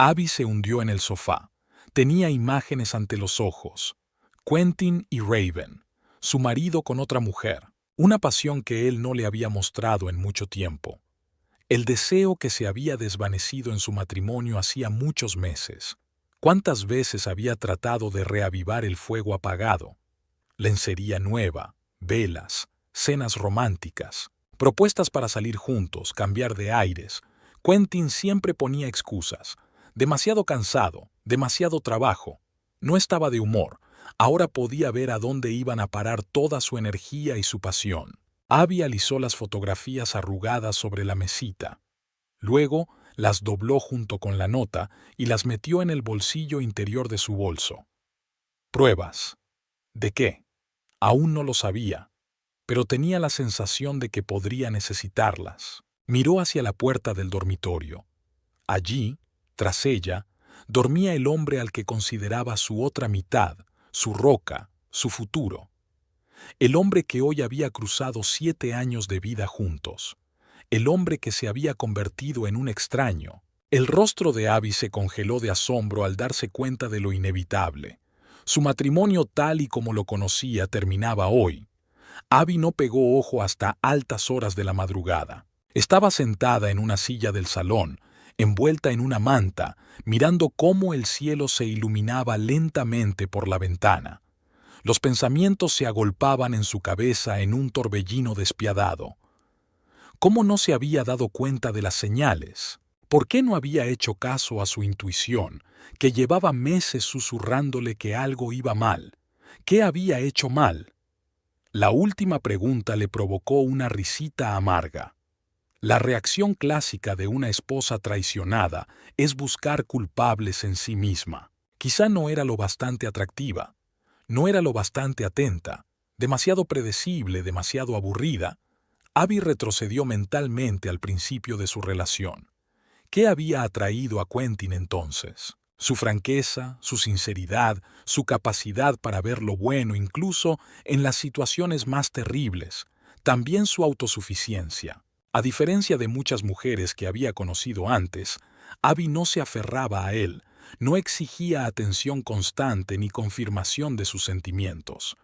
Abby se hundió en el sofá. Tenía imágenes ante los ojos. Quentin y Raven, su marido con otra mujer, una pasión que él no le había mostrado en mucho tiempo. El deseo que se había desvanecido en su matrimonio hacía muchos meses. ¿Cuántas veces había tratado de reavivar el fuego apagado? Lencería nueva, velas, cenas románticas, propuestas para salir juntos, cambiar de aires. Quentin siempre ponía excusas. Demasiado cansado, demasiado trabajo. No estaba de humor. Ahora podía ver a dónde iban a parar toda su energía y su pasión. Abby alisó las fotografías arrugadas sobre la mesita. Luego las dobló junto con la nota y las metió en el bolsillo interior de su bolso. Pruebas. ¿De qué? Aún no lo sabía, pero tenía la sensación de que podría necesitarlas. Miró hacia la puerta del dormitorio. Allí, tras ella, dormía el hombre al que consideraba su otra mitad, su roca, su futuro. El hombre que hoy había cruzado 7 años de vida juntos. El hombre que se había convertido en un extraño. El rostro de Abby se congeló de asombro al darse cuenta de lo inevitable. Su matrimonio tal y como lo conocía terminaba hoy. Abby no pegó ojo hasta altas horas de la madrugada. Estaba sentada en una silla del salón, envuelta en una manta, mirando cómo el cielo se iluminaba lentamente por la ventana. Los pensamientos se agolpaban en su cabeza en un torbellino despiadado. ¿Cómo no se había dado cuenta de las señales? ¿Por qué no había hecho caso a su intuición, que llevaba meses susurrándole que algo iba mal? ¿Qué había hecho mal? La última pregunta le provocó una risita amarga. La reacción clásica de una esposa traicionada es buscar culpables en sí misma. Quizá no era lo bastante atractiva, no era lo bastante atenta, demasiado predecible, demasiado aburrida. Abby retrocedió mentalmente al principio de su relación. ¿Qué había atraído a Quentin entonces? Su franqueza, su sinceridad, su capacidad para ver lo bueno incluso en las situaciones más terribles, también su autosuficiencia. A diferencia de muchas mujeres que había conocido antes, Abby no se aferraba a él, no exigía atención constante ni confirmación de sus sentimientos.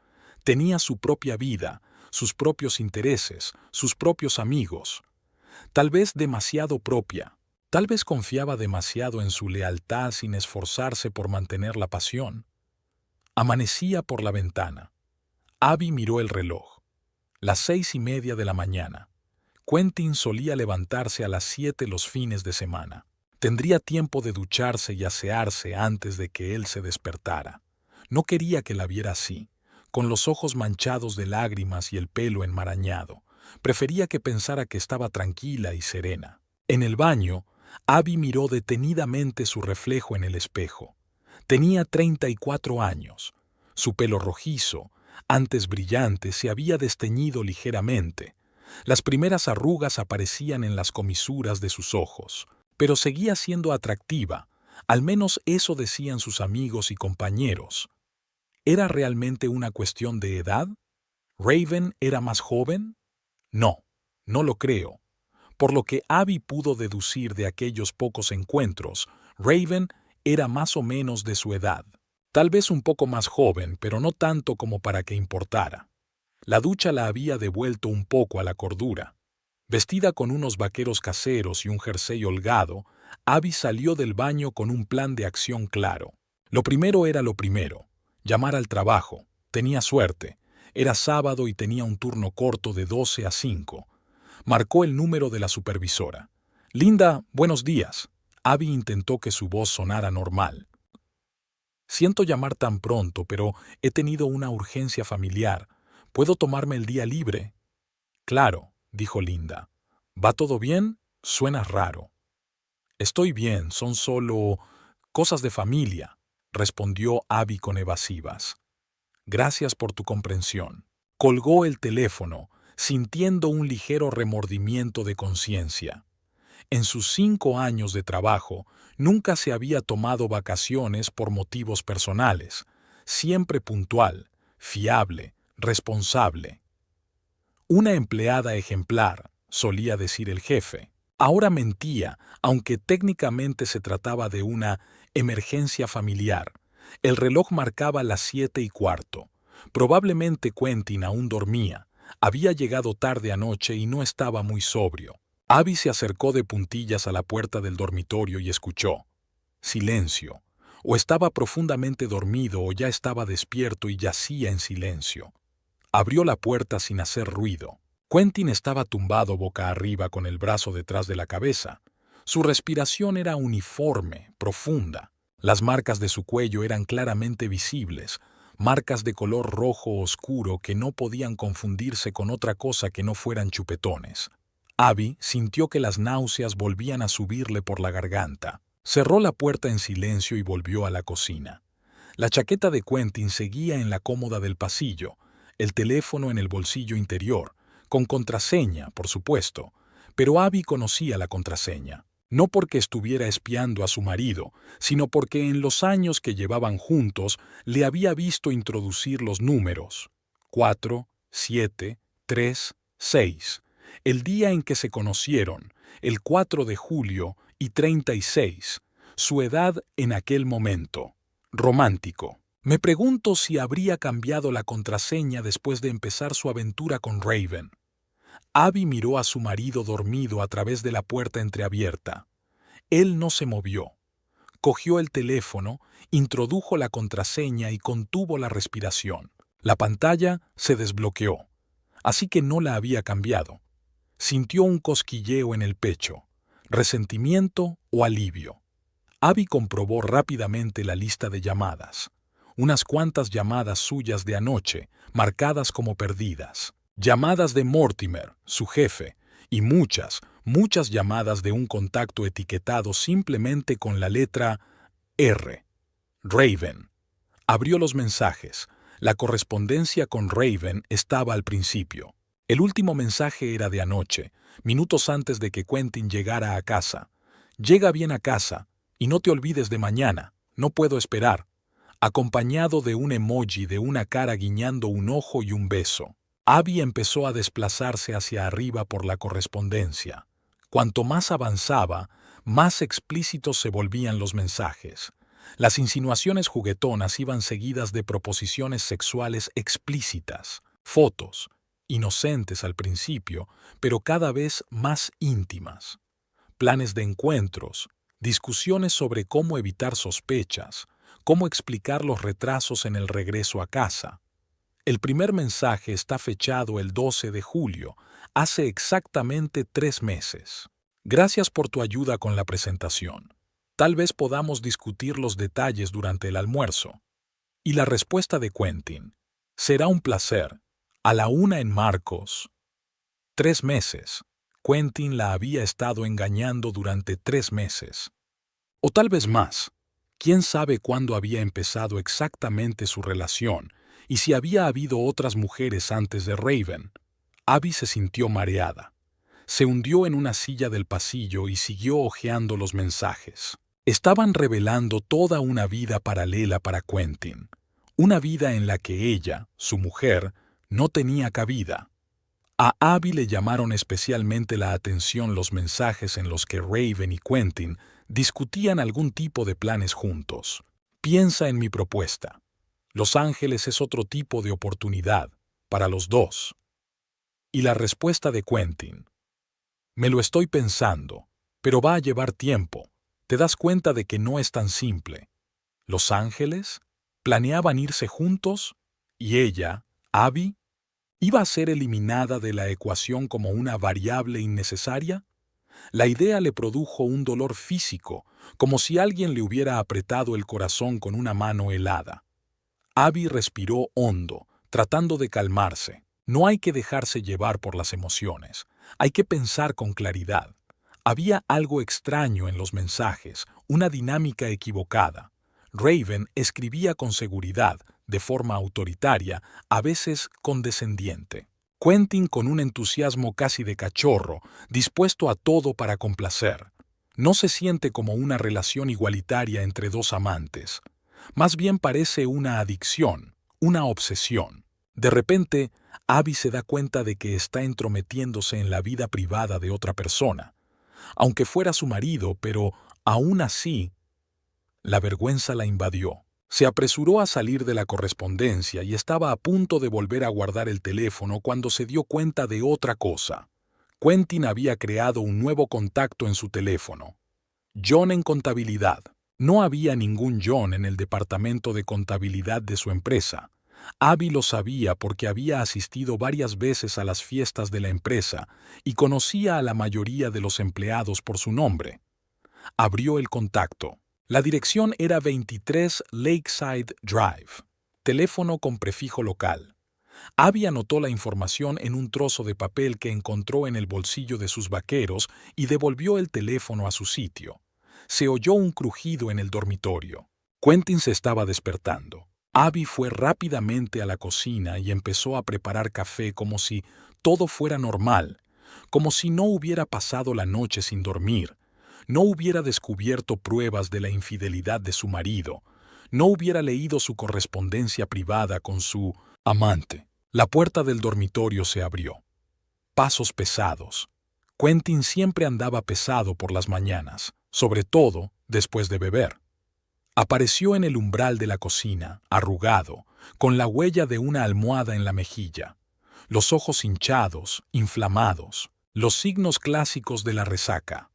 Tenía su propia vida, sus propios intereses, sus propios amigos. Tal vez demasiado propia. Tal vez confiaba demasiado en su lealtad sin esforzarse por mantener la pasión. Amanecía por la ventana. Abby miró el reloj. Las 6:30 de la mañana. Quentin solía levantarse a las 7 los fines de semana. Tendría tiempo de ducharse y asearse antes de que él se despertara. No quería que la viera así, con los ojos manchados de lágrimas y el pelo enmarañado. Prefería que pensara que estaba tranquila y serena. En el baño, Abby miró detenidamente su reflejo en el espejo. Tenía 34 años. Su pelo rojizo, antes brillante, se había desteñido ligeramente. Las primeras arrugas aparecían en las comisuras de sus ojos, pero seguía siendo atractiva. Al menos eso decían sus amigos y compañeros. ¿Era realmente una cuestión de edad? ¿Raven era más joven? No, no lo creo. Por lo que Abby pudo deducir de aquellos pocos encuentros, Raven era más o menos de su edad. Tal vez un poco más joven, pero no tanto como para que importara. La ducha la había devuelto un poco a la cordura. Vestida con unos vaqueros caseros y un jersey holgado, Abby salió del baño con un plan de acción claro. Lo primero era lo primero, llamar al trabajo. Tenía suerte. Era sábado y tenía un turno corto de 12 a 5. Marcó el número de la supervisora. «Linda, buenos días». Abby intentó que su voz sonara normal. «Siento llamar tan pronto, pero he tenido una urgencia familiar. ¿Puedo tomarme el día libre?» «Claro», dijo Linda. «¿Va todo bien? Suenas raro». «Estoy bien, son solo cosas de familia», respondió Abby con evasivas. «Gracias por tu comprensión». Colgó el teléfono, sintiendo un ligero remordimiento de conciencia. En sus 5 años de trabajo, nunca se había tomado vacaciones por motivos personales. Siempre puntual, fiable, responsable. Una empleada ejemplar, solía decir el jefe. Ahora mentía, aunque técnicamente se trataba de una emergencia familiar. El reloj marcaba las 7:15. Probablemente Quentin aún dormía. Había llegado tarde anoche y no estaba muy sobrio. Abby se acercó de puntillas a la puerta del dormitorio y escuchó. Silencio. O estaba profundamente dormido o ya estaba despierto y yacía en silencio. Abrió la puerta sin hacer ruido. Quentin estaba tumbado boca arriba con el brazo detrás de la cabeza. Su respiración era uniforme, profunda. Las marcas de su cuello eran claramente visibles, marcas de color rojo oscuro que no podían confundirse con otra cosa que no fueran chupetones. Abby sintió que las náuseas volvían a subirle por la garganta. Cerró la puerta en silencio y volvió a la cocina. La chaqueta de Quentin seguía en la cómoda del pasillo, el teléfono en el bolsillo interior, con contraseña, por supuesto, pero Abby conocía la contraseña. No porque estuviera espiando a su marido, sino porque en los años que llevaban juntos le había visto introducir los números 4, 7, 3, 6. El día en que se conocieron, el 4 de julio y 36, su edad en aquel momento. Romántico. Me pregunto si habría cambiado la contraseña después de empezar su aventura con Raven. Abby miró a su marido dormido a través de la puerta entreabierta. Él no se movió. Cogió el teléfono, introdujo la contraseña y contuvo la respiración. La pantalla se desbloqueó, así que no la había cambiado. Sintió un cosquilleo en el pecho, resentimiento o alivio. Abby comprobó rápidamente la lista de llamadas. Unas cuantas llamadas suyas de anoche, marcadas como perdidas. Llamadas de Mortimer, su jefe, y muchas llamadas de un contacto etiquetado simplemente con la letra R. Raven. Abrió los mensajes. La correspondencia con Raven estaba al principio. El último mensaje era de anoche, minutos antes de que Quentin llegara a casa. Llega bien a casa, y no te olvides de mañana, no puedo esperar. Acompañado de un emoji de una cara guiñando un ojo y un beso. Abby empezó a desplazarse hacia arriba por la correspondencia. Cuanto más avanzaba, más explícitos se volvían los mensajes. Las insinuaciones juguetonas iban seguidas de proposiciones sexuales explícitas, fotos, inocentes al principio, pero cada vez más íntimas. Planes de encuentros, discusiones sobre cómo evitar sospechas, cómo explicar los retrasos en el regreso a casa. El primer mensaje está fechado el 12 de julio, hace exactamente 3 meses. Gracias por tu ayuda con la presentación. Tal vez podamos discutir los detalles durante el almuerzo. Y la respuesta de Quentin. Será un placer. A la 1 en Marcos. 3 meses. Quentin la había estado engañando durante 3 meses. O tal vez más. ¿Quién sabe cuándo había empezado exactamente su relación y si había habido otras mujeres antes de Raven? Abby se sintió mareada. Se hundió en una silla del pasillo y siguió hojeando los mensajes. Estaban revelando toda una vida paralela para Quentin. Una vida en la que ella, su mujer, no tenía cabida. A Abby le llamaron especialmente la atención los mensajes en los que Raven y Quentin discutían algún tipo de planes juntos. Piensa en mi propuesta. Los Ángeles es otro tipo de oportunidad, para los dos. Y la respuesta de Quentin. Me lo estoy pensando, pero va a llevar tiempo. Te das cuenta de que no es tan simple. ¿Los Ángeles? ¿Planeaban irse juntos? ¿Y ella, Abby, iba a ser eliminada de la ecuación como una variable innecesaria? La idea le produjo un dolor físico, como si alguien le hubiera apretado el corazón con una mano helada. Abby respiró hondo, tratando de calmarse. No hay que dejarse llevar por las emociones. Hay que pensar con claridad. Había algo extraño en los mensajes, una dinámica equivocada. Raven escribía con seguridad, de forma autoritaria, a veces condescendiente. Quentin con un entusiasmo casi de cachorro, dispuesto a todo para complacer. No se siente como una relación igualitaria entre dos amantes. Más bien parece una adicción, una obsesión. De repente, Abby se da cuenta de que está entrometiéndose en la vida privada de otra persona. Aunque fuera su marido, pero aún así, la vergüenza la invadió. Se apresuró a salir de la correspondencia y estaba a punto de volver a guardar el teléfono cuando se dio cuenta de otra cosa. Quentin había creado un nuevo contacto en su teléfono. John en contabilidad. No había ningún John en el departamento de contabilidad de su empresa. Abby lo sabía porque había asistido varias veces a las fiestas de la empresa y conocía a la mayoría de los empleados por su nombre. Abrió el contacto. La dirección era 23 Lakeside Drive. Teléfono con prefijo local. Abby anotó la información en un trozo de papel que encontró en el bolsillo de sus vaqueros y devolvió el teléfono a su sitio. Se oyó un crujido en el dormitorio. Quentin se estaba despertando. Abby fue rápidamente a la cocina y empezó a preparar café como si todo fuera normal, como si no hubiera pasado la noche sin dormir, no hubiera descubierto pruebas de la infidelidad de su marido, no hubiera leído su correspondencia privada con su amante. La puerta del dormitorio se abrió. Pasos pesados. Quentin siempre andaba pesado por las mañanas, sobre todo después de beber. Apareció en el umbral de la cocina, arrugado, con la huella de una almohada en la mejilla, los ojos hinchados, inflamados, los signos clásicos de la resaca.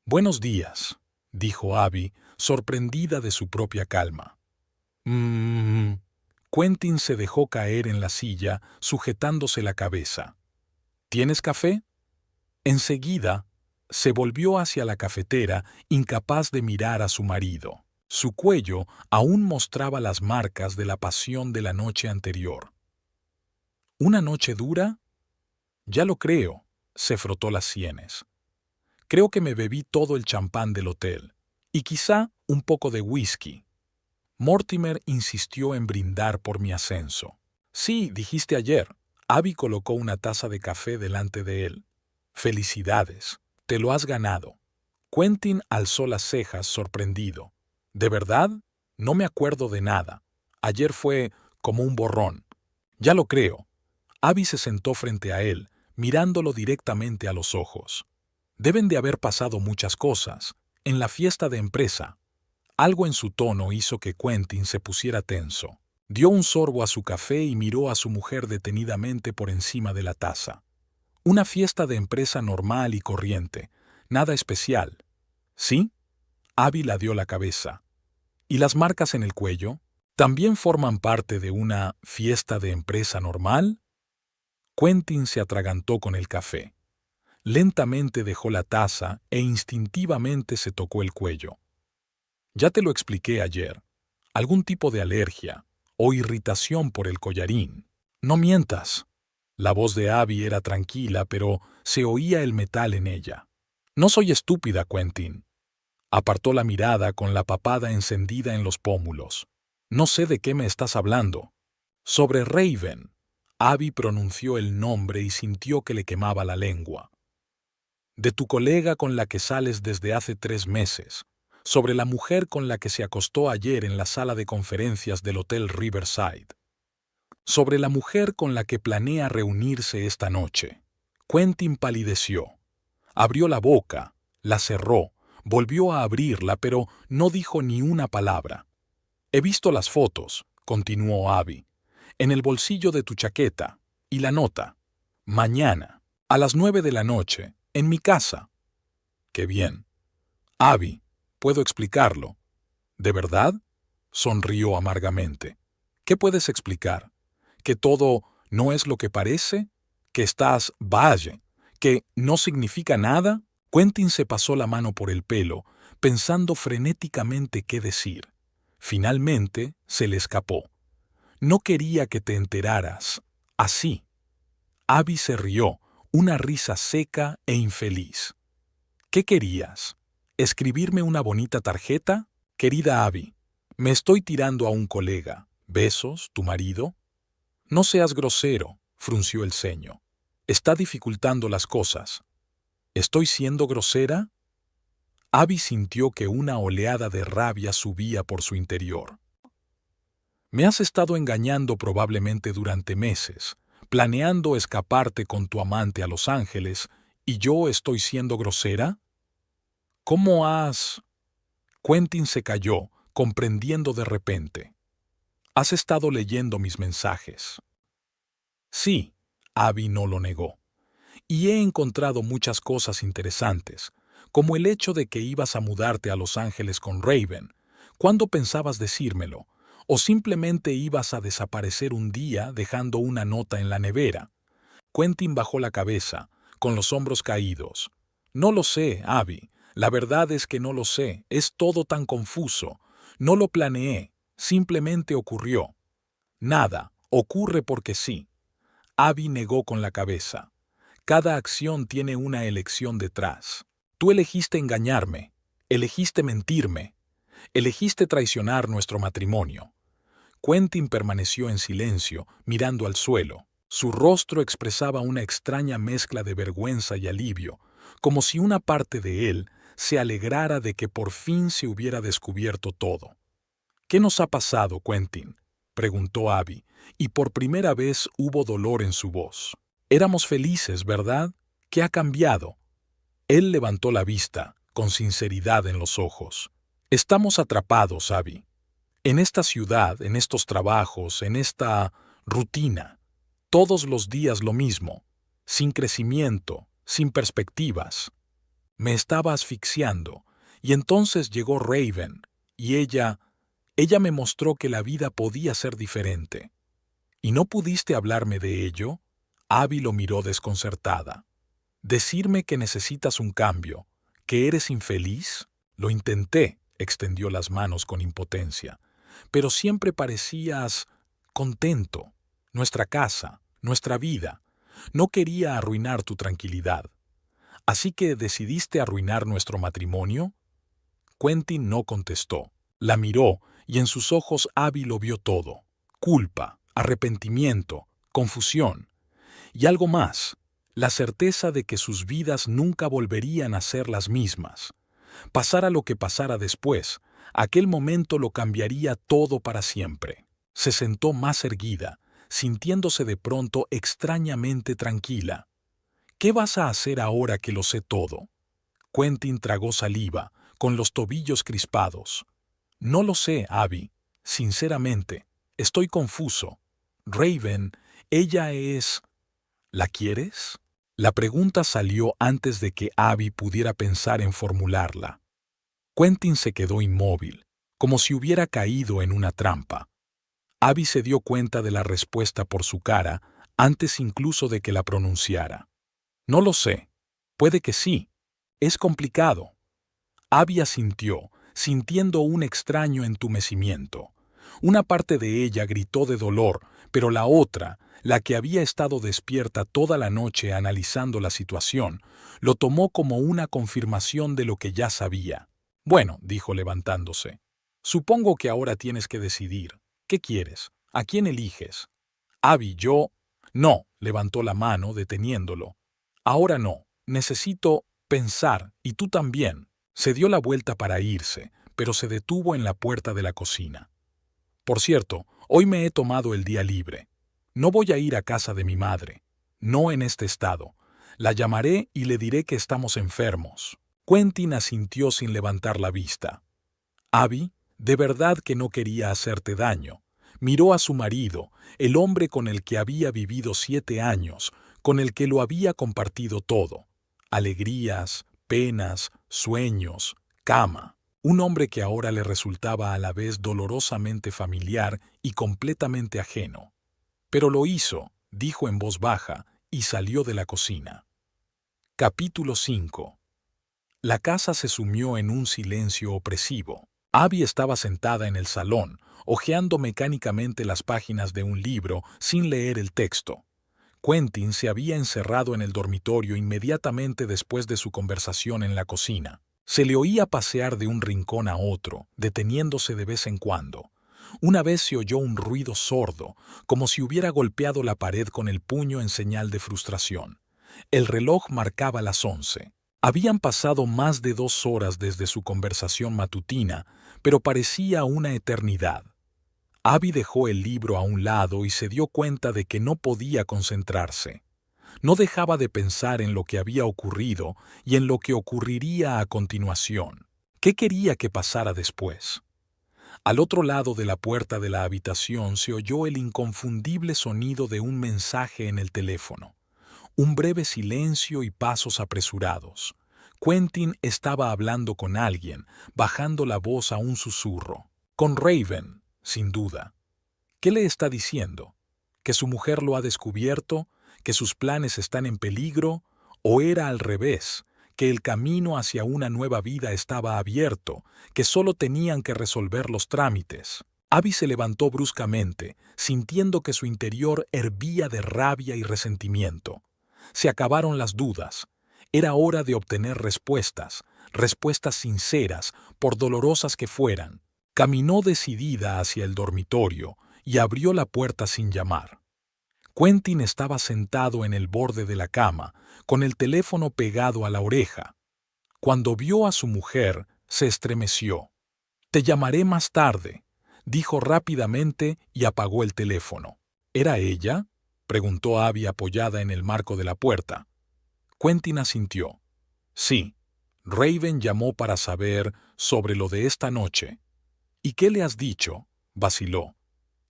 «Buenos días», dijo Abby, sorprendida de su propia calma. Quentin se dejó caer en la silla, sujetándose la cabeza. «¿Tienes café?» Enseguida, se volvió hacia la cafetera, incapaz de mirar a su marido. Su cuello aún mostraba las marcas de la pasión de la noche anterior. ¿Una noche dura? Ya lo creo, se frotó las sienes. Creo que me bebí todo el champán del hotel, y quizá un poco de whisky. Mortimer insistió en brindar por mi ascenso. Sí, dijiste ayer. Abby colocó una taza de café delante de él. Felicidades, te lo has ganado. Quentin alzó las cejas sorprendido. ¿De verdad? No me acuerdo de nada. Ayer fue como un borrón. Ya lo creo. Abby se sentó frente a él, mirándolo directamente a los ojos. Deben de haber pasado muchas cosas. En la fiesta de empresa. Algo en su tono hizo que Quentin se pusiera tenso. Dio un sorbo a su café y miró a su mujer detenidamente por encima de la taza. Una fiesta de empresa normal y corriente. Nada especial. ¿Sí? Abby la dio la cabeza. ¿Y las marcas en el cuello? ¿También forman parte de una fiesta de empresa normal? Quentin se atragantó con el café. Lentamente dejó la taza e instintivamente se tocó el cuello. Ya te lo expliqué ayer. Algún tipo de alergia, o irritación por el collarín. No mientas. La voz de Abby era tranquila, pero se oía el metal en ella. No soy estúpida, Quentin. Apartó la mirada con la papada encendida en los pómulos. No sé de qué me estás hablando. Sobre Raven. Abby pronunció el nombre y sintió que le quemaba la lengua. De tu colega con la que sales desde hace 3 meses. Sobre la mujer con la que se acostó ayer en la sala de conferencias del Hotel Riverside. Sobre la mujer con la que planea reunirse esta noche. Quentin palideció. Abrió la boca, la cerró, volvió a abrirla, pero no dijo ni una palabra. He visto las fotos, continuó Abby, en el bolsillo de tu chaqueta, y la nota. Mañana, a las 9 de la noche, en mi casa. Qué bien. Abby, puedo explicarlo. ¿De verdad? Sonrió amargamente. ¿Qué puedes explicar? ¿Que todo no es lo que parece? ¿Que estás valle? ¿Que no significa nada? Quentin se pasó la mano por el pelo, pensando frenéticamente qué decir. Finalmente se le escapó. No quería que te enteraras. Así. Abby se rió, una risa seca e infeliz. ¿Qué querías? ¿Escribirme una bonita tarjeta? Querida Abby, me estoy tirando a un colega. ¿Besos, tu marido? No seas grosero, frunció el ceño. Está dificultando las cosas. ¿Estoy siendo grosera? Abby sintió que una oleada de rabia subía por su interior. Me has estado engañando probablemente durante meses, planeando escaparte con tu amante a Los Ángeles, ¿y yo estoy siendo grosera? ¿Cómo has...? Quentin se calló, comprendiendo de repente. Has estado leyendo mis mensajes. Sí, Abby no lo negó. Y he encontrado muchas cosas interesantes, como el hecho de que ibas a mudarte a Los Ángeles con Raven. ¿Cuándo pensabas decírmelo? ¿O simplemente ibas a desaparecer un día dejando una nota en la nevera? Quentin bajó la cabeza, con los hombros caídos. No lo sé, Abby. La verdad es que no lo sé. Es todo tan confuso. No lo planeé. Simplemente ocurrió. Nada. Ocurre porque sí. Abby negó con la cabeza. Cada acción tiene una elección detrás. Tú elegiste engañarme. Elegiste mentirme. Elegiste traicionar nuestro matrimonio. Quentin permaneció en silencio, mirando al suelo. Su rostro expresaba una extraña mezcla de vergüenza y alivio, como si una parte de él se alegrara de que por fin se hubiera descubierto todo. ¿Qué nos ha pasado, Quentin?, preguntó Abby, y por primera vez hubo dolor en su voz. Éramos felices, ¿verdad? ¿Qué ha cambiado? Él levantó la vista, con sinceridad en los ojos. Estamos atrapados, Abby. En esta ciudad, en estos trabajos, en esta rutina. Todos los días lo mismo, sin crecimiento, sin perspectivas. Me estaba asfixiando, y entonces llegó Raven, y ella me mostró que la vida podía ser diferente. ¿Y no pudiste hablarme de ello? Abby lo miró desconcertada. ¿Decirme que necesitas un cambio, que eres infeliz? Lo intenté, extendió las manos con impotencia, pero siempre parecías contento. Nuestra casa, nuestra vida. No quería arruinar tu tranquilidad. ¿Así que decidiste arruinar nuestro matrimonio? Quentin no contestó. La miró y en sus ojos Abby lo vio todo. Culpa, arrepentimiento, confusión. Y algo más, la certeza de que sus vidas nunca volverían a ser las mismas. Pasara lo que pasara después, aquel momento lo cambiaría todo para siempre. Se sentó más erguida, sintiéndose de pronto extrañamente tranquila. ¿Qué vas a hacer ahora que lo sé todo? Quentin tragó saliva, con los tobillos crispados. No lo sé, Abby. Sinceramente, estoy confuso. Raven, ella es... ¿La quieres? La pregunta salió antes de que Abby pudiera pensar en formularla. Quentin se quedó inmóvil, como si hubiera caído en una trampa. Abby se dio cuenta de la respuesta por su cara antes incluso de que la pronunciara. No lo sé. Puede que sí. Es complicado. Abby asintió, sintiendo un extraño entumecimiento, Una parte de ella gritó de dolor, pero la otra, la que había estado despierta toda la noche analizando la situación, lo tomó como una confirmación de lo que ya sabía. Bueno, dijo levantándose. Supongo que ahora tienes que decidir. ¿Qué quieres? ¿A quién eliges? Abby, yo... No, levantó la mano deteniéndolo. Ahora no. Necesito pensar, y tú también. Se dio la vuelta para irse, pero se detuvo en la puerta de la cocina. Por cierto, hoy me he tomado el día libre. No voy a ir a casa de mi madre. No en este estado. La llamaré y le diré que estamos enfermos. Quentin asintió sin levantar la vista. Abby, de verdad que no quería hacerte daño. Miró a su marido, el hombre con el que había vivido 7 años, con el que lo había compartido todo. Alegrías, penas, sueños, cama. Un hombre que ahora le resultaba a la vez dolorosamente familiar y completamente ajeno. Pero lo hizo, dijo en voz baja, y salió de la cocina. Capítulo 5. La casa se sumió en un silencio opresivo. Abby estaba sentada en el salón, hojeando mecánicamente las páginas de un libro sin leer el texto. Quentin se había encerrado en el dormitorio inmediatamente después de su conversación en la cocina. Se le oía pasear de un rincón a otro, deteniéndose de vez en cuando. Una vez se oyó un ruido sordo, como si hubiera golpeado la pared con el puño en señal de frustración. El reloj marcaba las 11. Habían pasado más de 2 horas desde su conversación matutina, pero parecía una eternidad. Abby dejó el libro a un lado y se dio cuenta de que no podía concentrarse. No dejaba de pensar en lo que había ocurrido y en lo que ocurriría a continuación. ¿Qué quería que pasara después? Al otro lado de la puerta de la habitación se oyó el inconfundible sonido de un mensaje en el teléfono. Un breve silencio y pasos apresurados. Quentin estaba hablando con alguien, bajando la voz a un susurro. Con Raven, sin duda. ¿Qué le está diciendo? ¿Que su mujer lo ha descubierto? ¿Que sus planes están en peligro? ¿O era al revés? ¿Que el camino hacia una nueva vida estaba abierto? ¿Que solo tenían que resolver los trámites? Abby se levantó bruscamente, sintiendo que su interior hervía de rabia y resentimiento. Se acabaron las dudas. Era hora de obtener respuestas, respuestas sinceras, por dolorosas que fueran. Caminó decidida hacia el dormitorio y abrió la puerta sin llamar. Quentin estaba sentado en el borde de la cama, con el teléfono pegado a la oreja. Cuando vio a su mujer, se estremeció. «Te llamaré más tarde», dijo rápidamente y apagó el teléfono. ¿Era ella?, preguntó Abby apoyada en el marco de la puerta. Quentin asintió. «Sí. Raven llamó para saber sobre lo de esta noche». «¿Y qué le has dicho?», vaciló.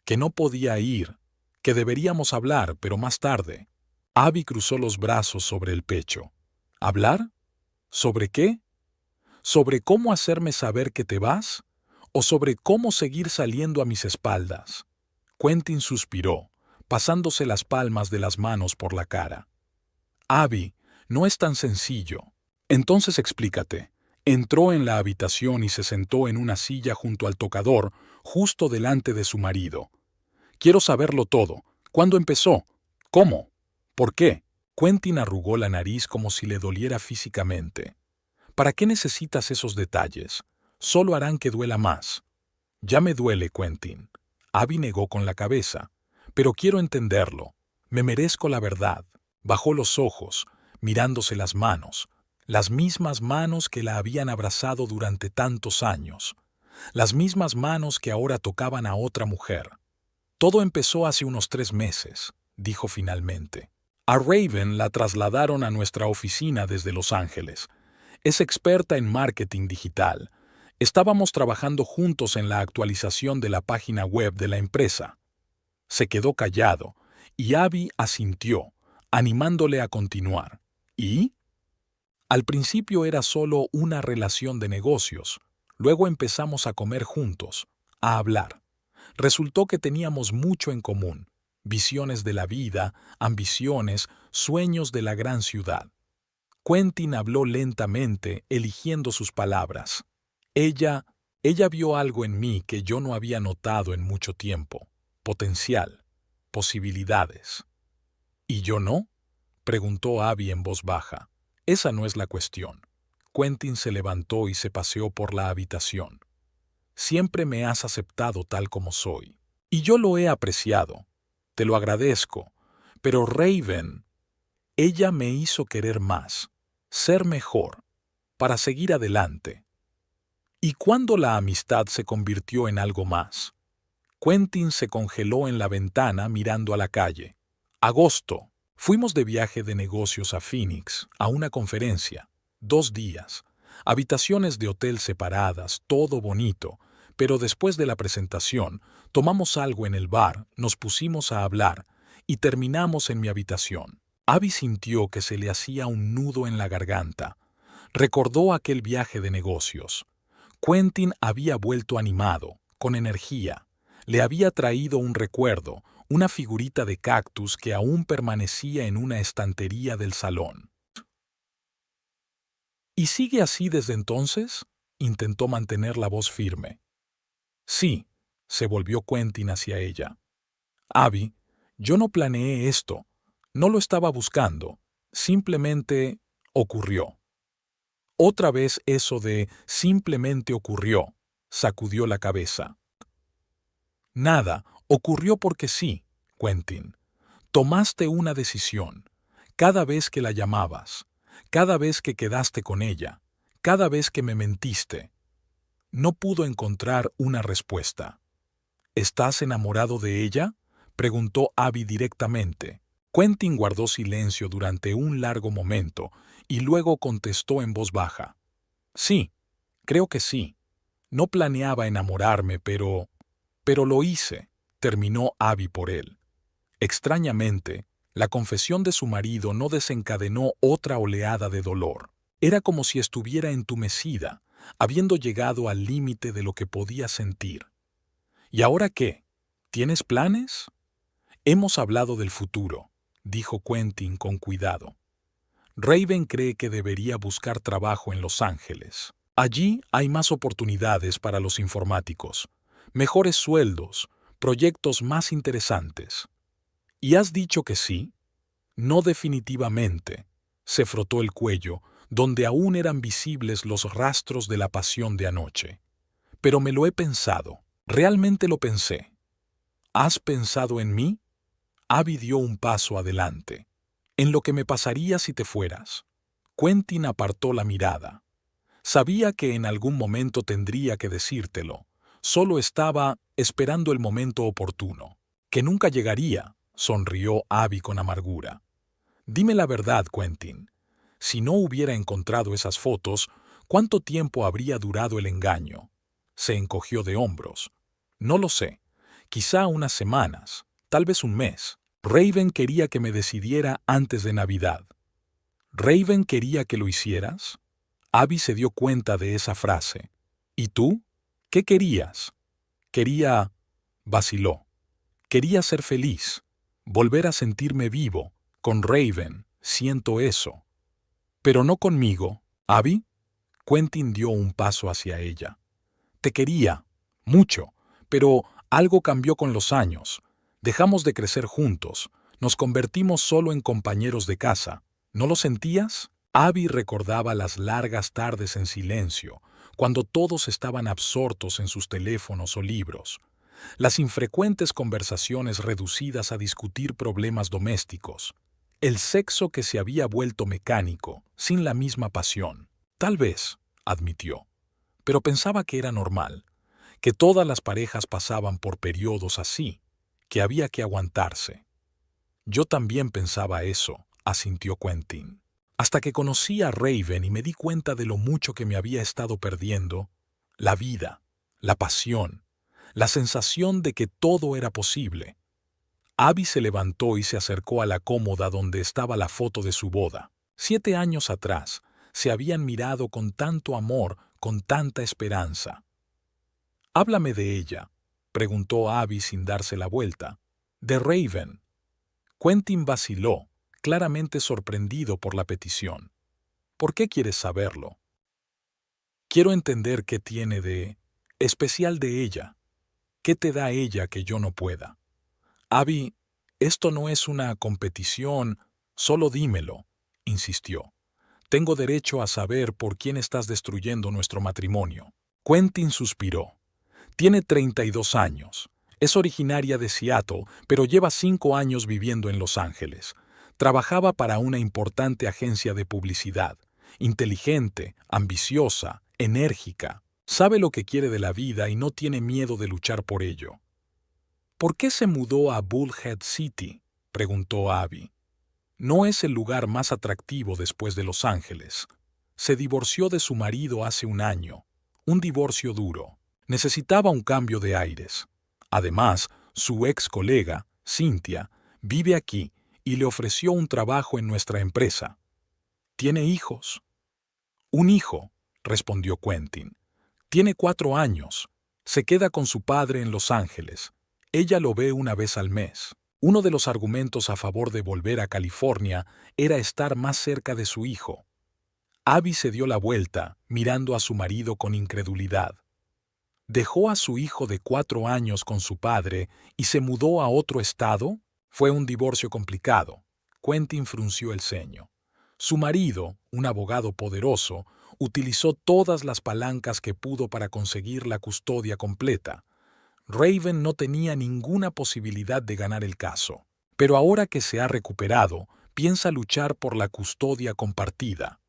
«Que no podía ir, que deberíamos hablar, pero más tarde». Abby cruzó los brazos sobre el pecho. «¿Hablar? ¿Sobre qué? ¿Sobre cómo hacerme saber que te vas? ¿O sobre cómo seguir saliendo a mis espaldas?» Quentin suspiró, pasándose las palmas de las manos por la cara. «Abby, no es tan sencillo. Entonces explícate». Entró en la habitación y se sentó en una silla junto al tocador, justo delante de su marido. «Quiero saberlo todo. ¿Cuándo empezó? ¿Cómo? ¿Por qué?» Quentin arrugó la nariz como si le doliera físicamente. «¿Para qué necesitas esos detalles? Solo harán que duela más». «Ya me duele, Quentin». Abby negó con la cabeza. «Pero quiero entenderlo. Me merezco la verdad». Bajó los ojos, mirándose las mismas manos que la habían abrazado durante tantos años, las mismas manos que ahora tocaban a otra mujer. «Todo empezó hace unos 3 meses», dijo finalmente. «A Raven la trasladaron a nuestra oficina desde Los Ángeles. Es experta en marketing digital. Estábamos trabajando juntos en la actualización de la página web de la empresa». Se quedó callado, y Abby asintió, animándole a continuar. «¿Y?» Al principio era solo una relación de negocios. Luego empezamos a comer juntos, a hablar. Resultó que teníamos mucho en común. Visiones de la vida, ambiciones, sueños de la gran ciudad. Quentin habló lentamente, eligiendo sus palabras. Ella Ella vio algo en mí que yo no había notado en mucho tiempo. Potencial, posibilidades. ¿Y yo no? Preguntó Abby en voz baja. Esa no es la cuestión. Quentin se levantó y se paseó por la habitación. Siempre me has aceptado tal como soy. Y yo lo he apreciado. Te lo agradezco. Pero Raven, ella me hizo querer más, ser mejor, para seguir adelante. ¿Y cuándo la amistad se convirtió en algo más? Quentin se congeló en la ventana mirando a la calle. Agosto. Fuimos de viaje de negocios a Phoenix, a una conferencia. 2 días. Habitaciones de hotel separadas, todo bonito. Pero después de la presentación, tomamos algo en el bar, nos pusimos a hablar y terminamos en mi habitación. Abby sintió que se le hacía un nudo en la garganta. Recordó aquel viaje de negocios. Quentin había vuelto animado, con energía. Le había traído un recuerdo, una figurita de cactus que aún permanecía en una estantería del salón. ¿Y sigue así desde entonces? Intentó mantener la voz firme. Sí, se volvió Quentin hacia ella. Abby, yo no planeé esto, no lo estaba buscando, simplemente ocurrió. Otra vez eso de simplemente ocurrió, sacudió la cabeza. Nada, ocurrió porque sí, Quentin. Tomaste una decisión. Cada vez que la llamabas, cada vez que quedaste con ella, cada vez que me mentiste. No pudo encontrar una respuesta. ¿Estás enamorado de ella? Preguntó Abby directamente. Quentin guardó silencio durante un largo momento y luego contestó en voz baja. Sí, creo que sí. No planeaba enamorarme, pero lo hice, terminó Abby por él. Extrañamente, la confesión de su marido no desencadenó otra oleada de dolor. Era como si estuviera entumecida, habiendo llegado al límite de lo que podía sentir. ¿Y ahora qué? ¿Tienes planes? Hemos hablado del futuro, dijo Quentin con cuidado. Raven cree que debería buscar trabajo en Los Ángeles. Allí hay más oportunidades para los informáticos, mejores sueldos, proyectos más interesantes. ¿Y has dicho que sí? No definitivamente. Se frotó el cuello, donde aún eran visibles los rastros de la pasión de anoche. Pero me lo he pensado. Realmente lo pensé. ¿Has pensado en mí? Abby dio un paso adelante. En lo que me pasaría si te fueras. Quentin apartó la mirada. Sabía que en algún momento tendría que decírtelo. Solo estaba esperando el momento oportuno. Que nunca llegaría, sonrió Abby con amargura. Dime la verdad, Quentin. Si no hubiera encontrado esas fotos, ¿cuánto tiempo habría durado el engaño? Se encogió de hombros. No lo sé. Quizá unas semanas, tal vez un mes. Raven quería que me decidiera antes de Navidad. ¿Raven quería que lo hicieras? Abby se dio cuenta de esa frase. ¿Y tú? ¿Qué querías? Quería... vaciló. Quería ser feliz, volver a sentirme vivo. Con Raven, siento eso. Pero no conmigo. ¿Abby? Quentin dio un paso hacia ella. Te quería, mucho, pero algo cambió con los años. Dejamos de crecer juntos, nos convertimos solo en compañeros de casa. ¿No lo sentías? Abby recordaba las largas tardes en silencio, cuando todos estaban absortos en sus teléfonos o libros. Las infrecuentes conversaciones reducidas a discutir problemas domésticos. El sexo que se había vuelto mecánico, sin la misma pasión. Tal vez, admitió, pero pensaba que era normal, que todas las parejas pasaban por periodos así, que había que aguantarse. Yo también pensaba eso, asintió Quentin. Hasta que conocí a Raven y me di cuenta de lo mucho que me había estado perdiendo, la vida, la pasión, la sensación de que todo era posible. Abby se levantó y se acercó a la cómoda donde estaba la foto de su boda. 7 años atrás, se habían mirado con tanto amor, con tanta esperanza. «Háblame de ella», preguntó Abby sin darse la vuelta. «De Raven». Quentin vaciló, claramente sorprendido por la petición. «¿Por qué quieres saberlo?» «Quiero entender qué tiene de especial de ella. ¿Qué te da ella que yo no pueda? Abby, esto no es una competición, solo dímelo, insistió. Tengo derecho a saber por quién estás destruyendo nuestro matrimonio. Quentin suspiró. Tiene 32 años. Es originaria de Seattle, pero lleva 5 años viviendo en Los Ángeles. Trabajaba para una importante agencia de publicidad. Inteligente, ambiciosa, enérgica. Sabe lo que quiere de la vida y no tiene miedo de luchar por ello. ¿Por qué se mudó a Bullhead City?, preguntó Abby. No es el lugar más atractivo después de Los Ángeles. Se divorció de su marido hace un año. Un divorcio duro. Necesitaba un cambio de aires. Además, su ex colega, Cynthia, vive aquí y le ofreció un trabajo en nuestra empresa. ¿Tiene hijos? Un hijo, respondió Quentin. Tiene 4 años. Se queda con su padre en Los Ángeles. Ella lo ve una vez al mes. Uno de los argumentos a favor de volver a California era estar más cerca de su hijo. Abby se dio la vuelta, mirando a su marido con incredulidad. ¿Dejó a su hijo de 4 años con su padre y se mudó a otro estado? Fue un divorcio complicado. Quentin frunció el ceño. Su marido, un abogado poderoso, utilizó todas las palancas que pudo para conseguir la custodia completa. Raven no tenía ninguna posibilidad de ganar el caso, pero ahora que se ha recuperado, piensa luchar por la custodia compartida.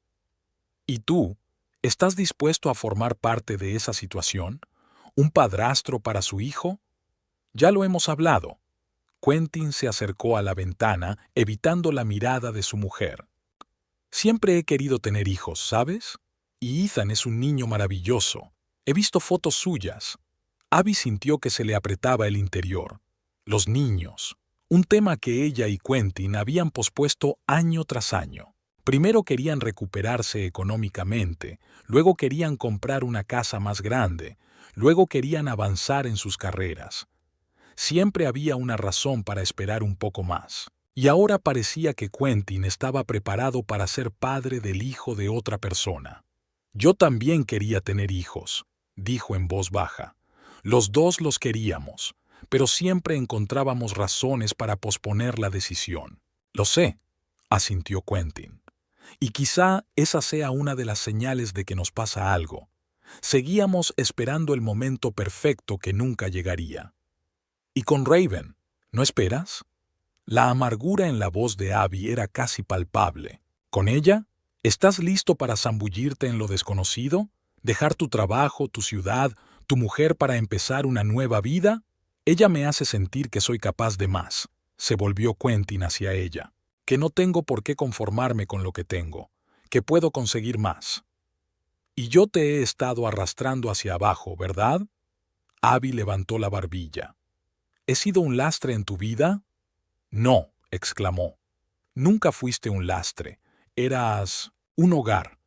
¿Y tú? ¿Estás dispuesto a formar parte de esa situación? ¿Un padrastro para su hijo? Ya lo hemos hablado. Quentin se acercó a la ventana, evitando la mirada de su mujer. Siempre he querido tener hijos, ¿sabes? Y Ethan es un niño maravilloso. He visto fotos suyas. Abby sintió que se le apretaba el interior. Los niños. Un tema que ella y Quentin habían pospuesto año tras año. Primero querían recuperarse económicamente, luego querían comprar una casa más grande, luego querían avanzar en sus carreras. Siempre había una razón para esperar un poco más. Y ahora parecía que Quentin estaba preparado para ser padre del hijo de otra persona. Yo también quería tener hijos, dijo en voz baja. Los dos los queríamos, pero siempre encontrábamos razones para posponer la decisión. Lo sé, asintió Quentin. Y quizá esa sea una de las señales de que nos pasa algo. Seguíamos esperando el momento perfecto que nunca llegaría. ¿Y con Raven? ¿No esperas? La amargura en la voz de Abby era casi palpable. ¿Con ella? ¿Estás listo para zambullirte en lo desconocido? ¿Dejar tu trabajo, tu ciudad, tu mujer para empezar una nueva vida? Ella me hace sentir que soy capaz de más. Se volvió Quentin hacia ella. Que no tengo por qué conformarme con lo que tengo. Que puedo conseguir más. Y yo te he estado arrastrando hacia abajo, ¿verdad? Abby levantó la barbilla. ¿He sido un lastre en tu vida? No, exclamó. Nunca fuiste un lastre. Eras un hogar,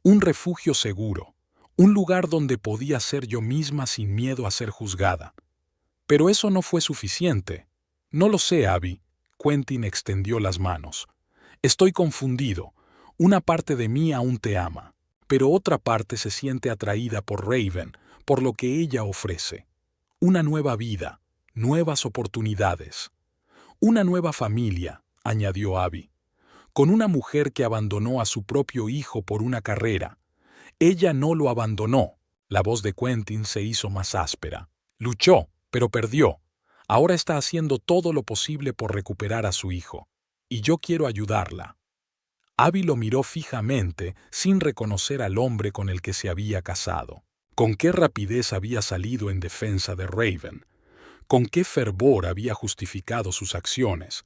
un refugio seguro, un lugar donde podía ser yo misma sin miedo a ser juzgada. Pero eso no fue suficiente. No lo sé, Abby. Quentin extendió las manos. Estoy confundido. Una parte de mí aún te ama, pero otra parte se siente atraída por Raven, por lo que ella ofrece. Una nueva vida, nuevas oportunidades. Una nueva familia, añadió Abby, con una mujer que abandonó a su propio hijo por una carrera. Ella no lo abandonó. La voz de Quentin se hizo más áspera. Luchó, pero perdió. Ahora está haciendo todo lo posible por recuperar a su hijo. Y yo quiero ayudarla. Abby lo miró fijamente, sin reconocer al hombre con el que se había casado. Con qué rapidez había salido en defensa de Raven. Con qué fervor había justificado sus acciones.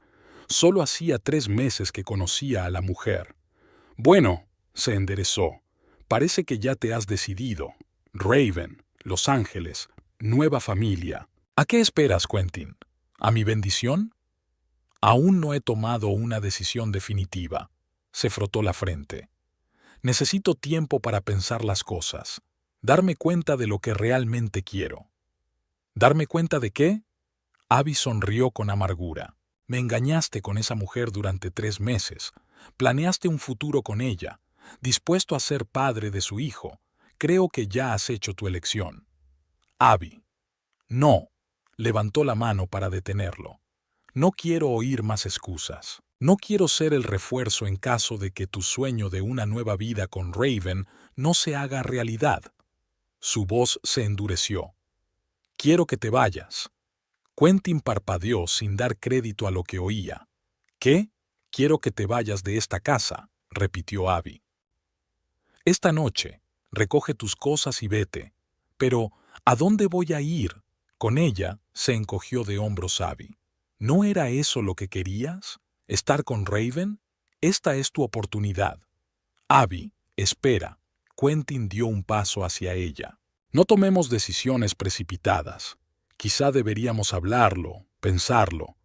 Solo hacía 3 meses que conocía a la mujer. Bueno, se enderezó. Parece que ya te has decidido. Raven, Los Ángeles, nueva familia. ¿A qué esperas, Quentin? ¿A mi bendición? Aún no he tomado una decisión definitiva. Se frotó la frente. Necesito tiempo para pensar las cosas. Darme cuenta de lo que realmente quiero. ¿Darme cuenta de qué? Abby sonrió con amargura. Me engañaste con esa mujer durante 3 meses. Planeaste un futuro con ella, dispuesto a ser padre de su hijo. Creo que ya has hecho tu elección. Abby. No. Levantó la mano para detenerlo. No quiero oír más excusas. No quiero ser el refuerzo en caso de que tu sueño de una nueva vida con Raven no se haga realidad. Su voz se endureció. Quiero que te vayas. Quentin parpadeó sin dar crédito a lo que oía. ¿Qué? Quiero que te vayas de esta casa, repitió Abby. Esta noche, recoge tus cosas y vete. Pero, ¿a dónde voy a ir? Con ella se encogió de hombros Abby. ¿No era eso lo que querías? ¿Estar con Raven? Esta es tu oportunidad. Abby, espera. Quentin dio un paso hacia ella. No tomemos decisiones precipitadas. Quizá deberíamos hablarlo, pensarlo.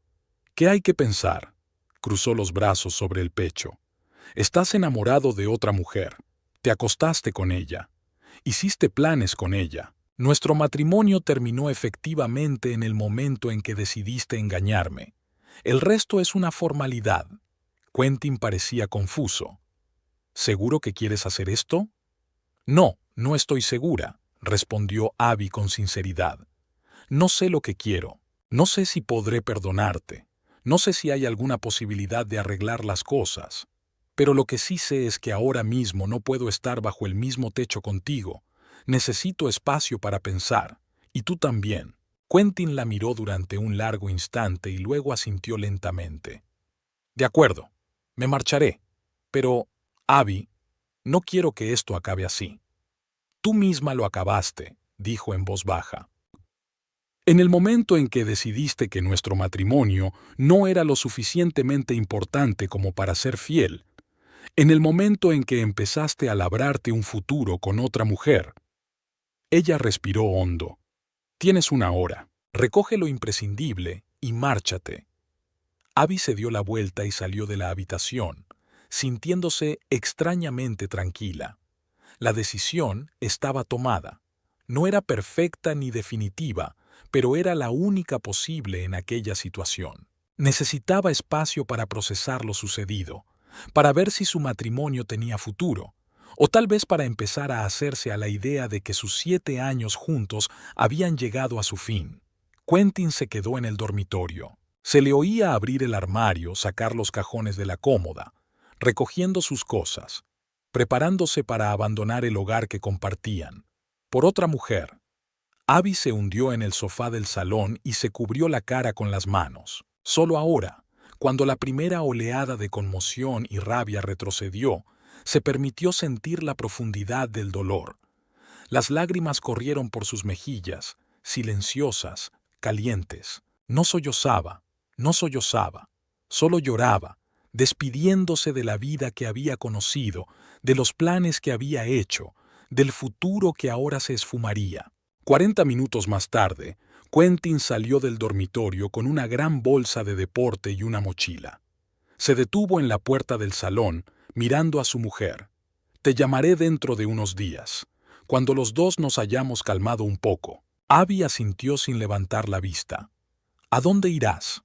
¿Qué hay que pensar? Cruzó los brazos sobre el pecho. Estás enamorado de otra mujer. Te acostaste con ella. Hiciste planes con ella. Nuestro matrimonio terminó efectivamente en el momento en que decidiste engañarme. El resto es una formalidad. Quentin parecía confuso. ¿Seguro que quieres hacer esto? No, no estoy segura, respondió Abby con sinceridad. No sé lo que quiero. No sé si podré perdonarte. No sé si hay alguna posibilidad de arreglar las cosas. Pero lo que sí sé es que ahora mismo no puedo estar bajo el mismo techo contigo. Necesito espacio para pensar. Y tú también. Quentin la miró durante un largo instante y luego asintió lentamente. De acuerdo, me marcharé. Pero, Abby, no quiero que esto acabe así. Tú misma lo acabaste, dijo en voz baja. En el momento en que decidiste que nuestro matrimonio no era lo suficientemente importante como para ser fiel, en el momento en que empezaste a labrarte un futuro con otra mujer. Ella respiró hondo. Tienes una hora. Recoge lo imprescindible y márchate. Abby se dio la vuelta y salió de la habitación, sintiéndose extrañamente tranquila. La decisión estaba tomada. No era perfecta ni definitiva, pero era la única posible en aquella situación. Necesitaba espacio para procesar lo sucedido, para ver si su matrimonio tenía futuro, o tal vez para empezar a hacerse a la idea de que sus 7 años juntos habían llegado a su fin. Quentin se quedó en el dormitorio. Se le oía abrir el armario, sacar los cajones de la cómoda, recogiendo sus cosas, preparándose para abandonar el hogar que compartían. Por otra mujer. Abby se hundió en el sofá del salón y se cubrió la cara con las manos. Solo ahora, cuando la primera oleada de conmoción y rabia retrocedió, se permitió sentir la profundidad del dolor. Las lágrimas corrieron por sus mejillas, silenciosas, calientes. No sollozaba, solo lloraba, despidiéndose de la vida que había conocido, de los planes que había hecho, del futuro que ahora se esfumaría. 40 minutos más tarde, Quentin salió del dormitorio con una gran bolsa de deporte y una mochila. Se detuvo en la puerta del salón, mirando a su mujer. Te llamaré dentro de unos días, cuando los dos nos hayamos calmado un poco. Abby asintió sin levantar la vista. ¿A dónde irás?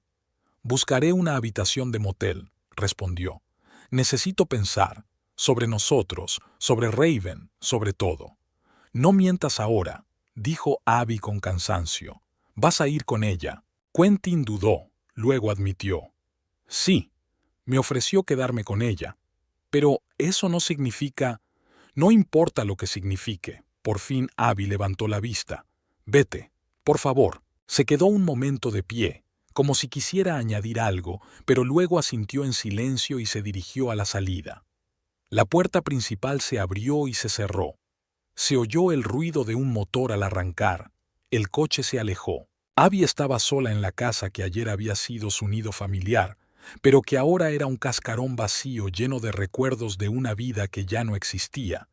Buscaré una habitación de motel, respondió. Necesito pensar, sobre nosotros, sobre Raven, sobre todo. No mientas ahora, dijo Abby con cansancio. ¿Vas a ir con ella? Quentin dudó, luego admitió. Sí, me ofreció quedarme con ella. Pero eso no significa... No importa lo que signifique. Por fin Abby levantó la vista. Vete, por favor. Se quedó un momento de pie, como si quisiera añadir algo, pero luego asintió en silencio y se dirigió a la salida. La puerta principal se abrió y se cerró. Se oyó el ruido de un motor al arrancar. El coche se alejó. Abby estaba sola en la casa que ayer había sido su nido familiar, pero que ahora era un cascarón vacío lleno de recuerdos de una vida que ya no existía.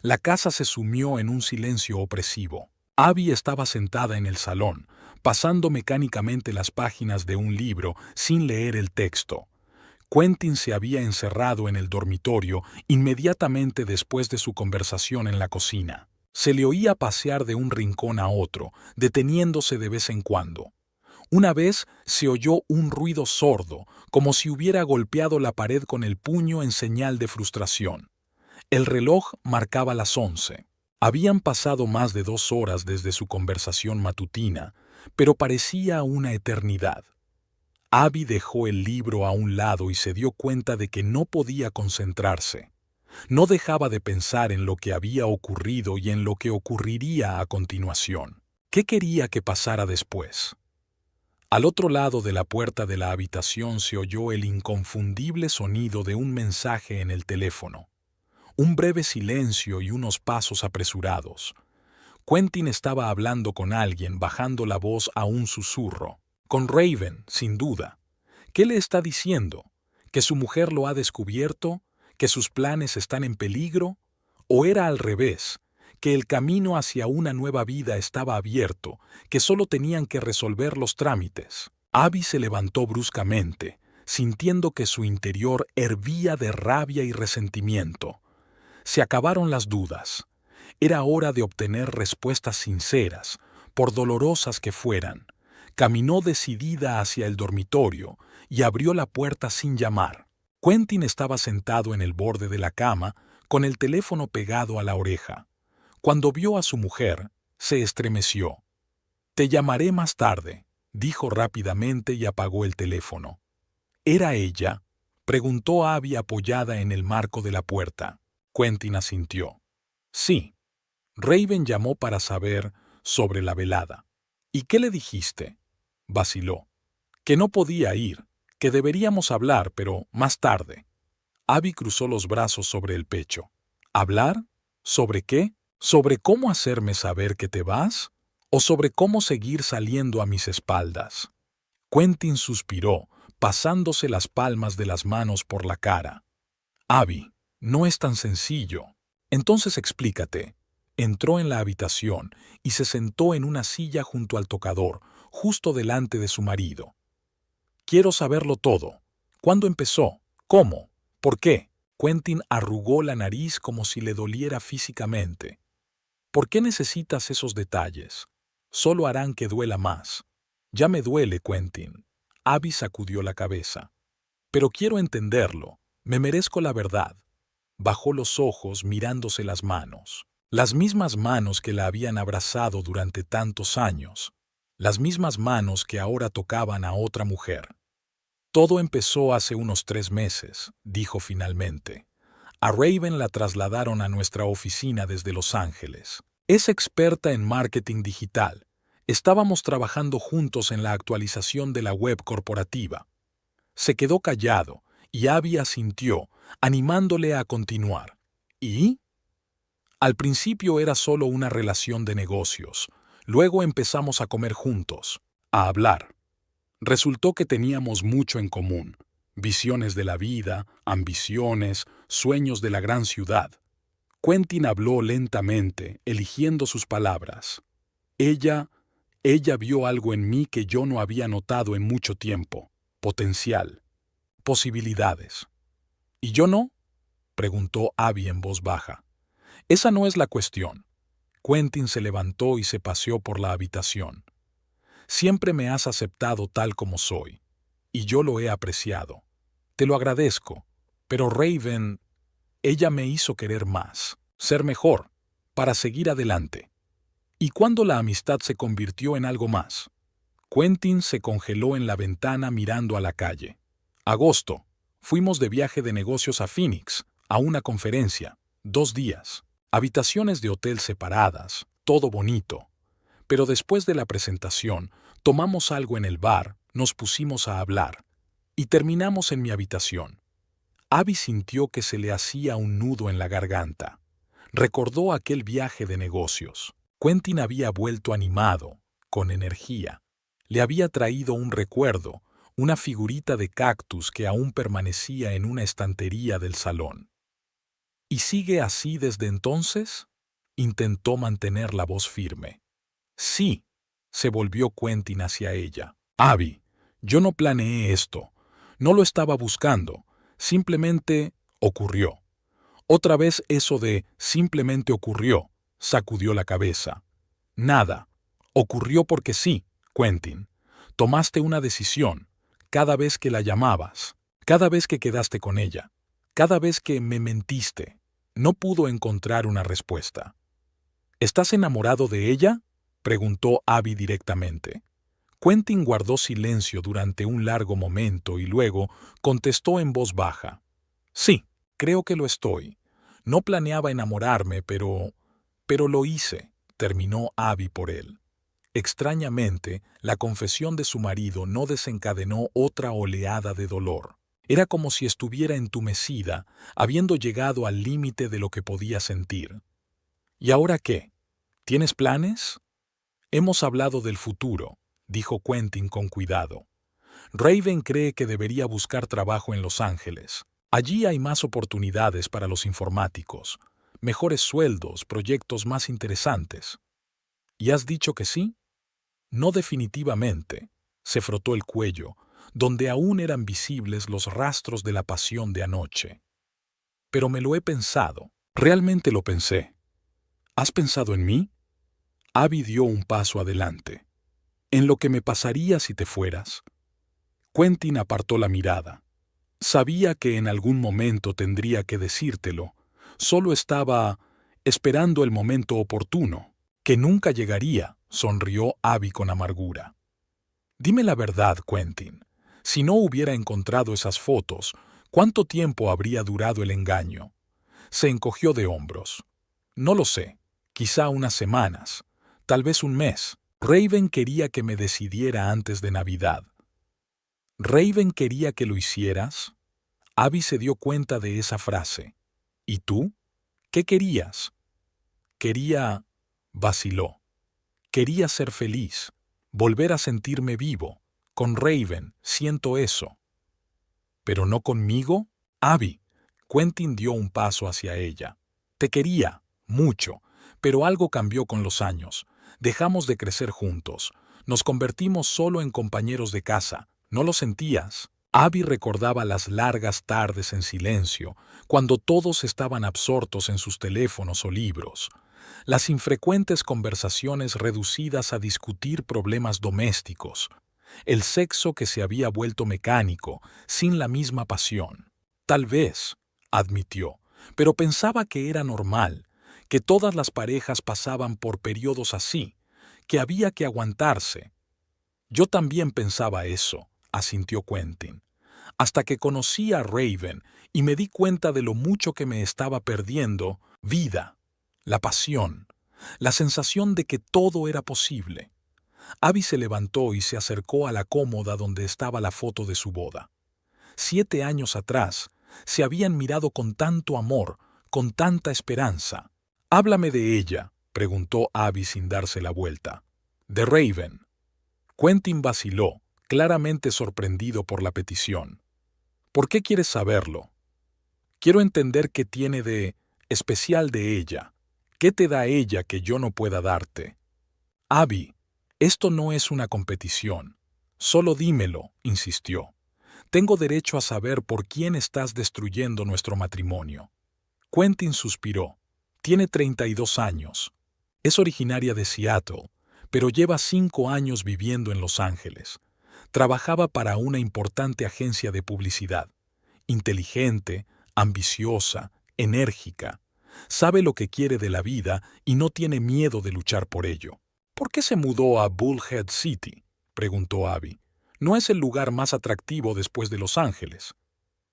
La casa se sumió en un silencio opresivo. Abby estaba sentada en el salón, pasando mecánicamente las páginas de un libro sin leer el texto. Quentin se había encerrado en el dormitorio inmediatamente después de su conversación en la cocina. Se le oía pasear de un rincón a otro, deteniéndose de vez en cuando. Una vez se oyó un ruido sordo, como si hubiera golpeado la pared con el puño en señal de frustración. El reloj marcaba las 11. Habían pasado más de 2 horas desde su conversación matutina, pero parecía una eternidad. Abby dejó el libro a un lado y se dio cuenta de que no podía concentrarse. No dejaba de pensar en lo que había ocurrido y en lo que ocurriría a continuación. ¿Qué quería que pasara después? Al otro lado de la puerta de la habitación se oyó el inconfundible sonido de un mensaje en el teléfono. Un breve silencio y unos pasos apresurados. Quentin estaba hablando con alguien, bajando la voz a un susurro. Con Raven, sin duda. ¿Qué le está diciendo? ¿Que su mujer lo ha descubierto? ¿Que sus planes están en peligro? ¿O era al revés? ¿Que el camino hacia una nueva vida estaba abierto, que solo tenían que resolver los trámites? Abby se levantó bruscamente, sintiendo que su interior hervía de rabia y resentimiento. Se acabaron las dudas. Era hora de obtener respuestas sinceras, por dolorosas que fueran. Caminó decidida hacia el dormitorio y abrió la puerta sin llamar. Quentin estaba sentado en el borde de la cama, con el teléfono pegado a la oreja. Cuando vio a su mujer, se estremeció. «Te llamaré más tarde», dijo rápidamente y apagó el teléfono. «¿Era ella?», preguntó Abby apoyada en el marco de la puerta. Quentin asintió. «Sí. Raven llamó para saber sobre la velada». «¿Y qué le dijiste?», vaciló. «Que no podía ir, que deberíamos hablar, pero más tarde». Abby cruzó los brazos sobre el pecho. «¿Hablar? ¿Sobre qué? ¿Sobre cómo hacerme saber que te vas? ¿O sobre cómo seguir saliendo a mis espaldas?». Quentin suspiró, pasándose las palmas de las manos por la cara. «Abby, no es tan sencillo. Entonces explícate». Entró en la habitación y se sentó en una silla junto al tocador, justo delante de su marido. «Quiero saberlo todo. ¿Cuándo empezó? ¿Cómo? ¿Por qué?». Quentin arrugó la nariz como si le doliera físicamente. «¿Por qué necesitas esos detalles? Solo harán que duela más». «Ya me duele, Quentin». Abby sacudió la cabeza. «Pero quiero entenderlo. Me merezco la verdad». Bajó los ojos mirándose las manos. Las mismas manos que la habían abrazado durante tantos años. Las mismas manos que ahora tocaban a otra mujer. «Todo empezó hace unos 3 meses», dijo finalmente. «A Raven la trasladaron a nuestra oficina desde Los Ángeles. Es experta en marketing digital. Estábamos trabajando juntos en la actualización de la web corporativa». Se quedó callado y Abby asintió, animándole a continuar. «¿Y?». «Al principio era solo una relación de negocios. Luego empezamos a comer juntos, a hablar. Resultó que teníamos mucho en común. Visiones de la vida, ambiciones, sueños de la gran ciudad». Quentin habló lentamente, eligiendo sus palabras. Ella vio algo en mí que yo no había notado en mucho tiempo. Potencial. Posibilidades. «¿Y yo no?», preguntó Abby en voz baja. «Esa no es la cuestión». Quentin se levantó y se paseó por la habitación. «Siempre me has aceptado tal como soy, y yo lo he apreciado. Te lo agradezco, pero Raven, ella me hizo querer más, ser mejor, para seguir adelante». «¿Y cuándo la amistad se convirtió en algo más?». Quentin se congeló en la ventana mirando a la calle. «Agosto. Fuimos de viaje de negocios a Phoenix, a una conferencia. 2 días. Habitaciones de hotel separadas, todo bonito. Pero después de la presentación, tomamos algo en el bar, nos pusimos a hablar. Y terminamos en mi habitación». Abby sintió que se le hacía un nudo en la garganta. Recordó aquel viaje de negocios. Quentin había vuelto animado, con energía. Le había traído un recuerdo, una figurita de cactus que aún permanecía en una estantería del salón. «¿Y sigue así desde entonces?», intentó mantener la voz firme. «Sí», se volvió Quentin hacia ella. «Abby, yo no planeé esto. No lo estaba buscando. Simplemente ocurrió». Otra vez eso de «simplemente ocurrió», sacudió la cabeza. «Nada. Ocurrió porque sí, Quentin. Tomaste una decisión, cada vez que la llamabas, cada vez que quedaste con ella, cada vez que me mentiste». No pudo encontrar una respuesta. ¿Estás enamorado de ella?, preguntó Abby directamente. Quentin guardó silencio durante un largo momento y luego contestó en voz baja. Sí, creo que lo estoy. No planeaba enamorarme, pero lo hice, terminó Abby por él. Extrañamente, la confesión de su marido no desencadenó otra oleada de dolor. Era como si estuviera entumecida, habiendo llegado al límite de lo que podía sentir. ¿Y ahora qué? ¿Tienes planes? Hemos hablado del futuro, dijo Quentin con cuidado. Raven cree que debería buscar trabajo en Los Ángeles. Allí hay más oportunidades para los informáticos, mejores sueldos, proyectos más interesantes. ¿Y has dicho que sí? No definitivamente. Se frotó el cuello, donde aún eran visibles los rastros de la pasión de anoche. Pero me lo he pensado. Realmente lo pensé. ¿Has pensado en mí? Abby dio un paso adelante. ¿En lo que me pasaría si te fueras? Quentin apartó la mirada. Sabía que en algún momento tendría que decírtelo. Solo estaba esperando el momento oportuno, que nunca llegaría, sonrió Abby con amargura. Dime la verdad, Quentin. Si no hubiera encontrado esas fotos, ¿cuánto tiempo habría durado el engaño? Se encogió de hombros. No lo sé. Quizá unas semanas. Tal vez un mes. Raven quería que me decidiera antes de Navidad. ¿Raven quería que lo hicieras? Abby se dio cuenta de esa frase. ¿Y tú? ¿Qué querías? Quería... vaciló. Quería ser feliz, volver a sentirme vivo. Con Raven siento eso. ¿Pero no conmigo? Abby. Quentin dio un paso hacia ella. Te quería, mucho, pero algo cambió con los años. Dejamos de crecer juntos. Nos convertimos solo en compañeros de casa. ¿No lo sentías? Abby recordaba las largas tardes en silencio, cuando todos estaban absortos en sus teléfonos o libros. Las infrecuentes conversaciones reducidas a discutir problemas domésticos. El sexo que se había vuelto mecánico, sin la misma pasión. Tal vez, admitió, pero pensaba que era normal, que todas las parejas pasaban por periodos así, que había que aguantarse. Yo también pensaba eso, asintió Quentin, hasta que conocí a Raven y me di cuenta de lo mucho que me estaba perdiendo: vida, la pasión, la sensación de que todo era posible. Abby se levantó y se acercó a la cómoda donde estaba la foto de su boda. 7 años atrás, se habían mirado con tanto amor, con tanta esperanza. «Háblame de ella», preguntó Abby sin darse la vuelta. «De Raven». Quentin vaciló, claramente sorprendido por la petición. «¿Por qué quieres saberlo?» «Quiero entender qué tiene de especial de ella. ¿Qué te da ella que yo no pueda darte?» «Abby, esto no es una competición. Solo dímelo», insistió. «Tengo derecho a saber por quién estás destruyendo nuestro matrimonio». Quentin suspiró. Tiene 32 años. Es originaria de Seattle, pero lleva 5 años viviendo en Los Ángeles. Trabajaba para una importante agencia de publicidad. Inteligente, ambiciosa, enérgica. Sabe lo que quiere de la vida y no tiene miedo de luchar por ello. «¿Por qué se mudó a Bullhead City?», preguntó Abby. «No es el lugar más atractivo después de Los Ángeles».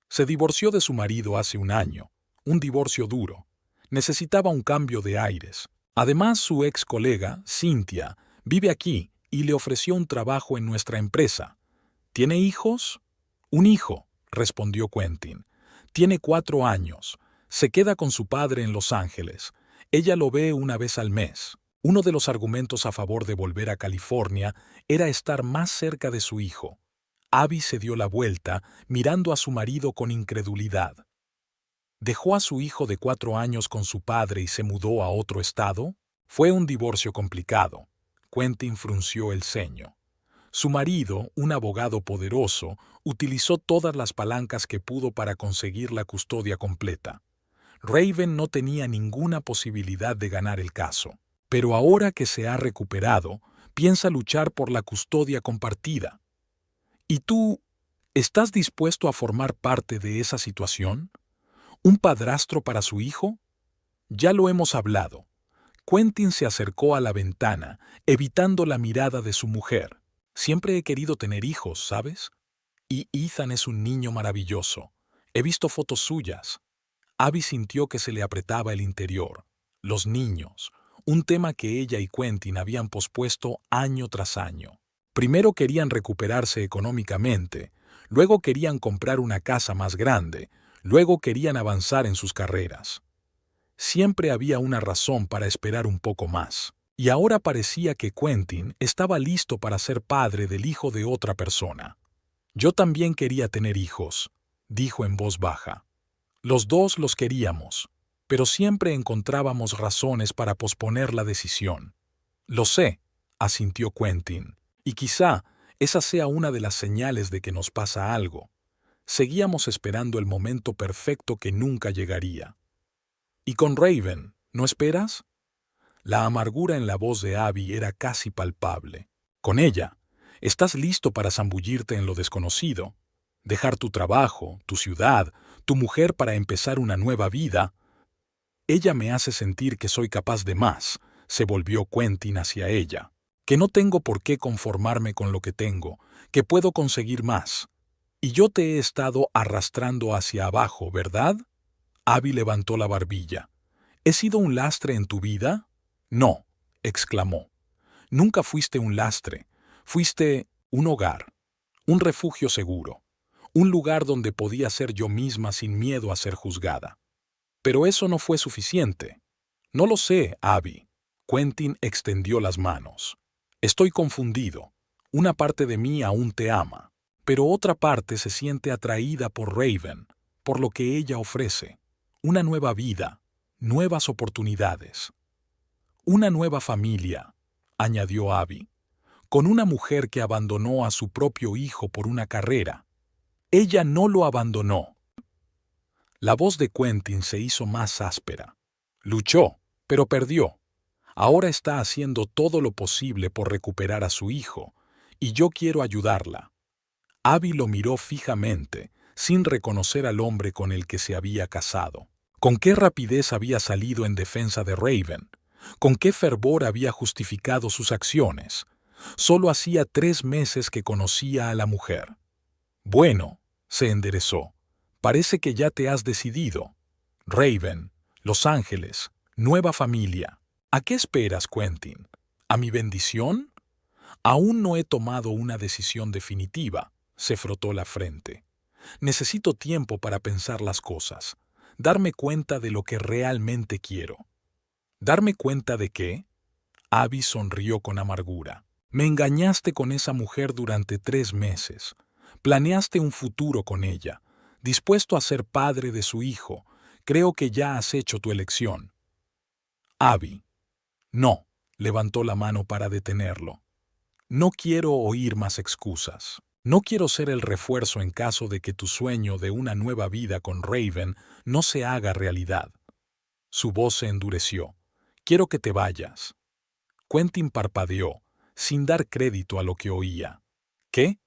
Se divorció de su marido hace un año. Un divorcio duro. Necesitaba un cambio de aires. Además, su ex colega, Cynthia, vive aquí y le ofreció un trabajo en nuestra empresa. ¿Tiene hijos? Un hijo, respondió Quentin. Tiene 4 años. Se queda con su padre en Los Ángeles. Ella lo ve una vez al mes. Uno de los argumentos a favor de volver a California era estar más cerca de su hijo. Abby se dio la vuelta, mirando a su marido con incredulidad. ¿Dejó a su hijo de 4 años con su padre y se mudó a otro estado? Fue un divorcio complicado. Quentin frunció el ceño. Su marido, un abogado poderoso, utilizó todas las palancas que pudo para conseguir la custodia completa. Raven no tenía ninguna posibilidad de ganar el caso. Pero ahora que se ha recuperado, piensa luchar por la custodia compartida. ¿Y tú, estás dispuesto a formar parte de esa situación? ¿Un padrastro para su hijo? Ya lo hemos hablado. Quentin se acercó a la ventana, evitando la mirada de su mujer. Siempre he querido tener hijos, ¿sabes? Y Ethan es un niño maravilloso. He visto fotos suyas. Abby sintió que se le apretaba el interior. Los niños, un tema que ella y Quentin habían pospuesto año tras año. Primero querían recuperarse económicamente, luego querían comprar una casa más grande, luego querían avanzar en sus carreras. Siempre había una razón para esperar un poco más, y ahora parecía que Quentin estaba listo para ser padre del hijo de otra persona. Yo también quería tener hijos, dijo en voz baja. Los dos los queríamos, pero siempre encontrábamos razones para posponer la decisión. Lo sé, asintió Quentin, y quizá esa sea una de las señales de que nos pasa algo. Seguíamos esperando el momento perfecto que nunca llegaría. ¿Y con Raven, no esperas? La amargura en la voz de Abby era casi palpable. Con ella, estás listo para zambullirte en lo desconocido, dejar tu trabajo, tu ciudad, tu mujer para empezar una nueva vida. Ella me hace sentir que soy capaz de más, se volvió Quentin hacia ella, que no tengo por qué conformarme con lo que tengo, que puedo conseguir más. Y yo te he estado arrastrando hacia abajo, ¿verdad? Abby levantó la barbilla. ¿He sido un lastre en tu vida? No, exclamó. Nunca fuiste un lastre, fuiste un hogar, un refugio seguro, un lugar donde podía ser yo misma sin miedo a ser juzgada. Pero eso no fue suficiente. No lo sé, Abby. Quentin extendió las manos. Estoy confundido. Una parte de mí aún te ama, pero otra parte se siente atraída por Raven, por lo que ella ofrece. Una nueva vida, nuevas oportunidades. Una nueva familia, añadió Abby, con una mujer que abandonó a su propio hijo por una carrera. Ella no lo abandonó. La voz de Quentin se hizo más áspera. Luchó, pero perdió. Ahora está haciendo todo lo posible por recuperar a su hijo, y yo quiero ayudarla. Abby lo miró fijamente, sin reconocer al hombre con el que se había casado. Con qué rapidez había salido en defensa de Raven, con qué fervor había justificado sus acciones. Solo hacía 3 meses que conocía a la mujer. Bueno, se enderezó. Parece que ya te has decidido. Raven, Los Ángeles, nueva familia. ¿A qué esperas, Quentin? ¿A mi bendición? Aún no he tomado una decisión definitiva, se frotó la frente. Necesito tiempo para pensar las cosas, darme cuenta de lo que realmente quiero. ¿Darme cuenta de qué? Abby sonrió con amargura. Me engañaste con esa mujer durante 3 meses. Planeaste un futuro con ella, dispuesto a ser padre de su hijo. Creo que ya has hecho tu elección. Abby. No, levantó la mano para detenerlo. No quiero oír más excusas. No quiero ser el refuerzo en caso de que tu sueño de una nueva vida con Raven no se haga realidad. Su voz se endureció. Quiero que te vayas. Quentin parpadeó, sin dar crédito a lo que oía. ¿Qué?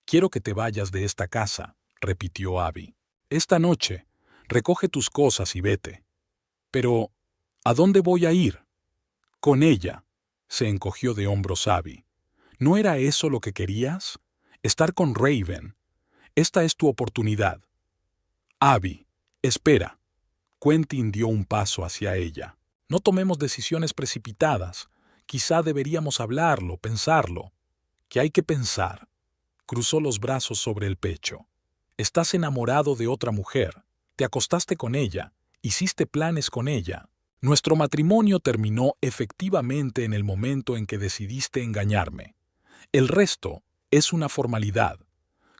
Quiero que te vayas de esta casa, repitió Abby. Esta noche, recoge tus cosas y vete. Pero, ¿a dónde voy a ir? Con ella, se encogió de hombros Abby. ¿No era eso lo que querías? Estar con Raven. Esta es tu oportunidad. Abby, espera. Quentin dio un paso hacia ella. No tomemos decisiones precipitadas. Quizá deberíamos hablarlo, pensarlo. ¿Qué hay que pensar? Cruzó los brazos sobre el pecho. Estás enamorado de otra mujer. Te acostaste con ella. Hiciste planes con ella. Nuestro matrimonio terminó efectivamente en el momento en que decidiste engañarme. El resto es una formalidad.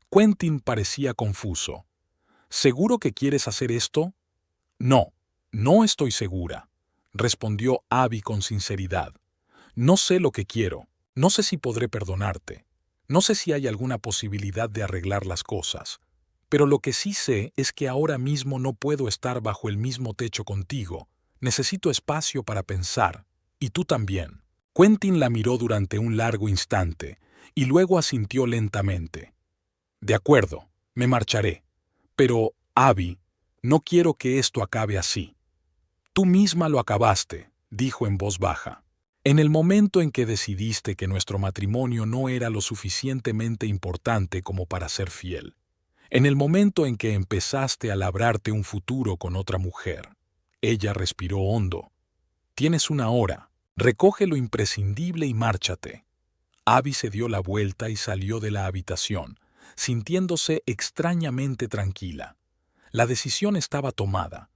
Quentin parecía confuso. ¿Seguro que quieres hacer esto? No, no estoy segura, respondió Abby con sinceridad. No sé lo que quiero, no sé si podré perdonarte, no sé si hay alguna posibilidad de arreglar las cosas, pero lo que sí sé es que ahora mismo no puedo estar bajo el mismo techo contigo. Necesito espacio para pensar, y tú también. Quentin la miró durante un largo instante, y luego asintió lentamente. De acuerdo, me marcharé. Pero, Abby, no quiero que esto acabe así. Tú misma lo acabaste, dijo en voz baja. En el momento en que decidiste que nuestro matrimonio no era lo suficientemente importante como para ser fiel. En el momento en que empezaste a labrarte un futuro con otra mujer. Ella respiró hondo. Tienes una hora. Recoge lo imprescindible y márchate. Abby se dio la vuelta y salió de la habitación, sintiéndose extrañamente tranquila. La decisión estaba tomada.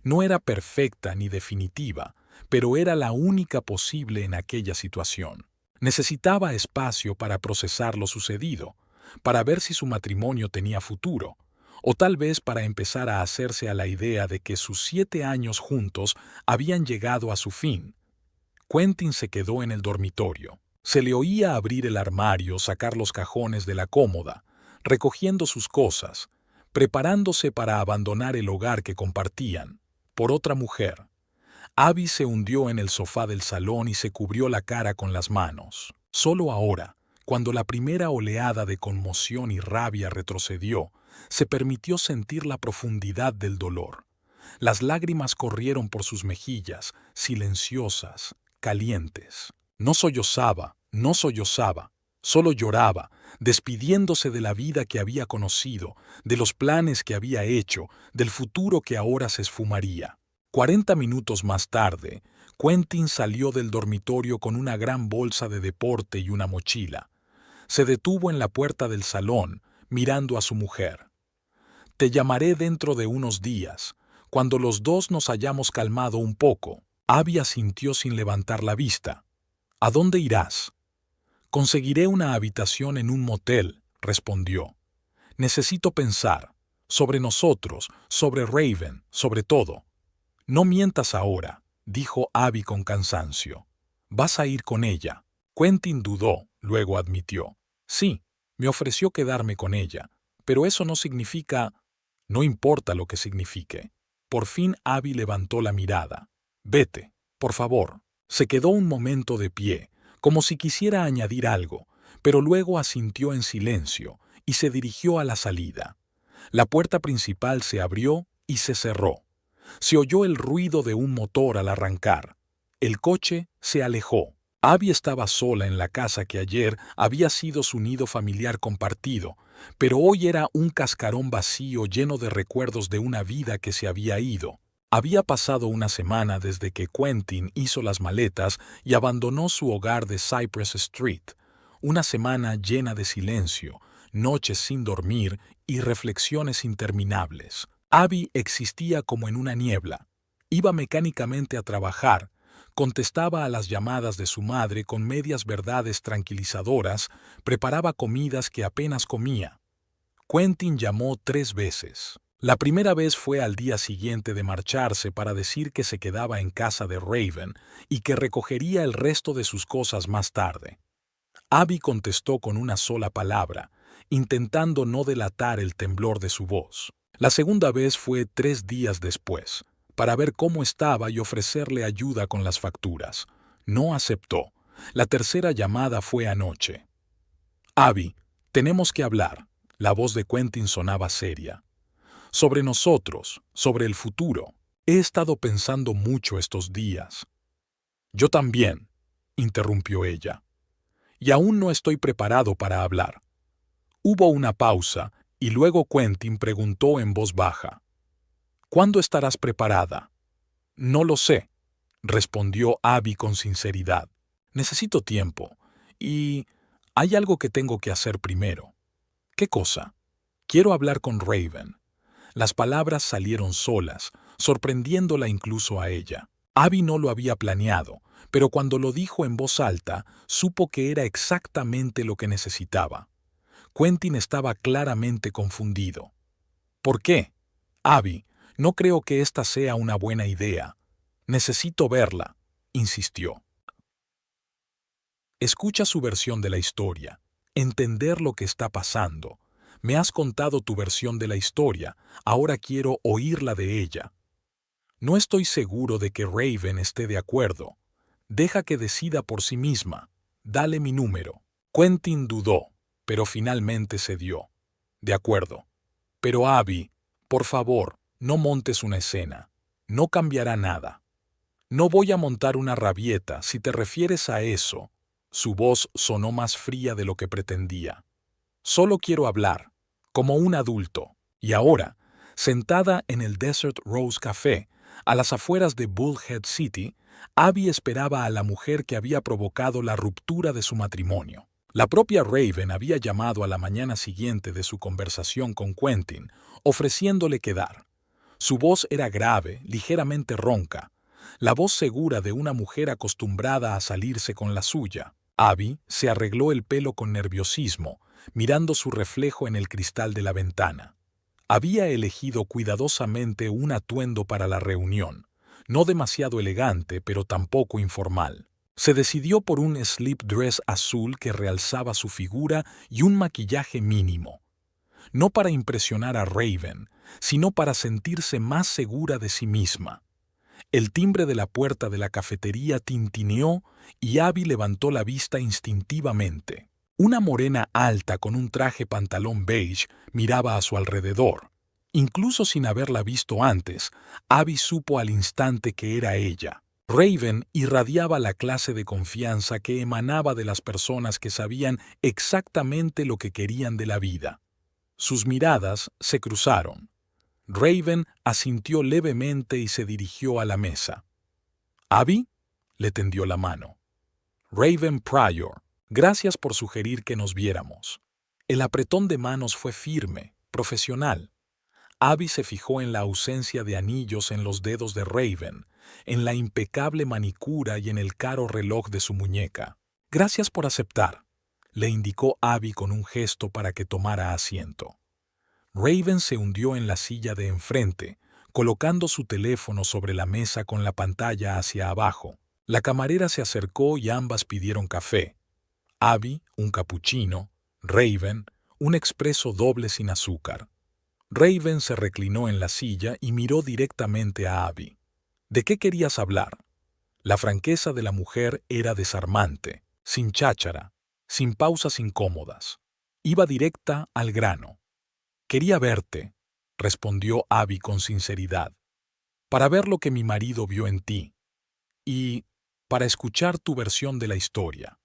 No era perfecta ni definitiva, pero era la única posible en aquella situación. Necesitaba espacio para procesar lo sucedido, para ver si su matrimonio tenía futuro, o tal vez para empezar a hacerse a la idea de que sus 7 años juntos habían llegado a su fin. Quentin se quedó en el dormitorio. Se le oía abrir el armario, sacar los cajones de la cómoda, recogiendo sus cosas, preparándose para abandonar el hogar que compartían, por otra mujer. Abby se hundió en el sofá del salón y se cubrió la cara con las manos. Solo ahora, cuando la primera oleada de conmoción y rabia retrocedió, se permitió sentir la profundidad del dolor. Las lágrimas corrieron por sus mejillas, silenciosas, calientes. No sollozaba, solo lloraba, despidiéndose de la vida que había conocido, de los planes que había hecho, del futuro que ahora se esfumaría. 40 minutos más tarde, Quentin salió del dormitorio con una gran bolsa de deporte y una mochila. Se detuvo en la puerta del salón, mirando a su mujer. «Te llamaré dentro de unos días, cuando los dos nos hayamos calmado un poco». Abby asintió sin levantar la vista. «¿A dónde irás?» «Conseguiré una habitación en un motel», respondió. «Necesito pensar. Sobre nosotros, sobre Raven, sobre todo». «No mientas ahora», dijo Abby con cansancio. «Vas a ir con ella». Quentin dudó, luego admitió. «Sí, me ofreció quedarme con ella, pero eso no significa...». «No importa lo que signifique». Por fin Abby levantó la mirada. «Vete, por favor». Se quedó un momento de pie, como si quisiera añadir algo, pero luego asintió en silencio y se dirigió a la salida. La puerta principal se abrió y se cerró. Se oyó el ruido de un motor al arrancar. El coche se alejó. Abby estaba sola en la casa que ayer había sido su nido familiar compartido, pero hoy era un cascarón vacío lleno de recuerdos de una vida que se había ido. Había pasado una semana desde que Quentin hizo las maletas y abandonó su hogar de Cypress Street. Una semana llena de silencio, noches sin dormir y reflexiones interminables. Abby existía como en una niebla. Iba mecánicamente a trabajar, contestaba a las llamadas de su madre con medias verdades tranquilizadoras, preparaba comidas que apenas comía. Quentin llamó 3 veces. La primera vez fue al día siguiente de marcharse para decir que se quedaba en casa de Raven y que recogería el resto de sus cosas más tarde. Abby contestó con una sola palabra, intentando no delatar el temblor de su voz. La segunda vez fue 3 días después, para ver cómo estaba y ofrecerle ayuda con las facturas. No aceptó. La tercera llamada fue anoche. «Abby, tenemos que hablar». La voz de Quentin sonaba seria. «Sobre nosotros, sobre el futuro. He estado pensando mucho estos días». «Yo también», interrumpió ella. «Y aún no estoy preparado para hablar». Hubo una pausa y luego Quentin preguntó en voz baja. «¿Cuándo estarás preparada?» «No lo sé», respondió Abby con sinceridad. «Necesito tiempo y hay algo que tengo que hacer primero». «¿Qué cosa?» «Quiero hablar con Raven». Las palabras salieron solas, sorprendiéndola incluso a ella. Abby no lo había planeado, pero cuando lo dijo en voz alta, supo que era exactamente lo que necesitaba. Quentin estaba claramente confundido. «¿Por qué?» «Abby, no creo que esta sea una buena idea. Necesito verla», insistió. «Escucha su versión de la historia. Entender lo que está pasando. Me has contado tu versión de la historia, ahora quiero oírla de ella». «No estoy seguro de que Raven esté de acuerdo. Deja que decida por sí misma. Dale mi número». Quentin dudó, pero finalmente cedió. «De acuerdo. Pero Abby, por favor, no montes una escena. No cambiará nada». No voy a montar una rabieta si te refieres a eso. Su voz sonó más fría de lo que pretendía. Solo quiero hablar, como un adulto. Y ahora, sentada en el Desert Rose Café, a las afueras de Bullhead City, Abby esperaba a la mujer que había provocado la ruptura de su matrimonio. La propia Raven había llamado a la mañana siguiente de su conversación con Quentin, ofreciéndole quedar. Su voz era grave, ligeramente ronca, la voz segura de una mujer acostumbrada a salirse con la suya. Abby se arregló el pelo con nerviosismo, mirando su reflejo en el cristal de la ventana. Había elegido cuidadosamente un atuendo para la reunión, no demasiado elegante, pero tampoco informal. Se decidió por un slip dress azul que realzaba su figura y un maquillaje mínimo. No para impresionar a Raven, sino para sentirse más segura de sí misma. El timbre de la puerta de la cafetería tintineó y Abby levantó la vista instintivamente. Una morena alta con un traje pantalón beige miraba a su alrededor. Incluso sin haberla visto antes, Abby supo al instante que era ella. Raven irradiaba la clase de confianza que emanaba de las personas que sabían exactamente lo que querían de la vida. Sus miradas se cruzaron. Raven asintió levemente y se dirigió a la mesa. «¿Abby?» le tendió la mano. «Raven Pryor, gracias por sugerir que nos viéramos». El apretón de manos fue firme, profesional. Abby se fijó en la ausencia de anillos en los dedos de Raven, en la impecable manicura y en el caro reloj de su muñeca. «Gracias por aceptar», le indicó Abby con un gesto para que tomara asiento. Raven se hundió en la silla de enfrente, colocando su teléfono sobre la mesa con la pantalla hacia abajo. La camarera se acercó y ambas pidieron café. Abby, un capuchino; Raven, un expreso doble sin azúcar. Raven se reclinó en la silla y miró directamente a Abby. ¿De qué querías hablar? La franqueza de la mujer era desarmante, sin cháchara, sin pausas incómodas. Iba directa al grano. «Quería verte», respondió Abby con sinceridad, «para ver lo que mi marido vio en ti. Y para escuchar tu versión de la historia».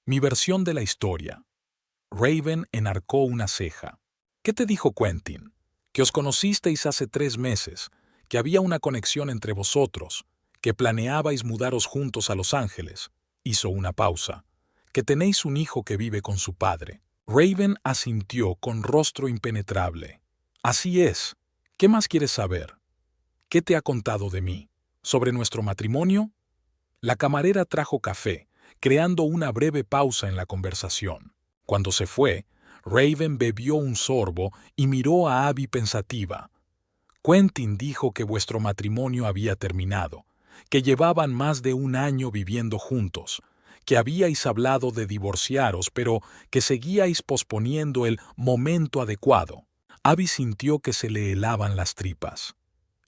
«Mi versión de la historia». Raven enarcó una ceja. «¿Qué te dijo Quentin? Que os conocisteis hace 3 meses, que había una conexión entre vosotros, que planeabais mudaros juntos a Los Ángeles». Hizo una pausa. «Que tenéis un hijo que vive con su padre». Raven asintió con rostro impenetrable. «Así es. ¿Qué más quieres saber? ¿Qué te ha contado de mí? ¿Sobre nuestro matrimonio?» La camarera trajo café, creando una breve pausa en la conversación. Cuando se fue, Raven bebió un sorbo y miró a Abby pensativa. «Quentin dijo que vuestro matrimonio había terminado, que llevaban más de 1 año viviendo juntos, que habíais hablado de divorciaros, pero que seguíais posponiendo el momento adecuado». Abby sintió que se le helaban las tripas.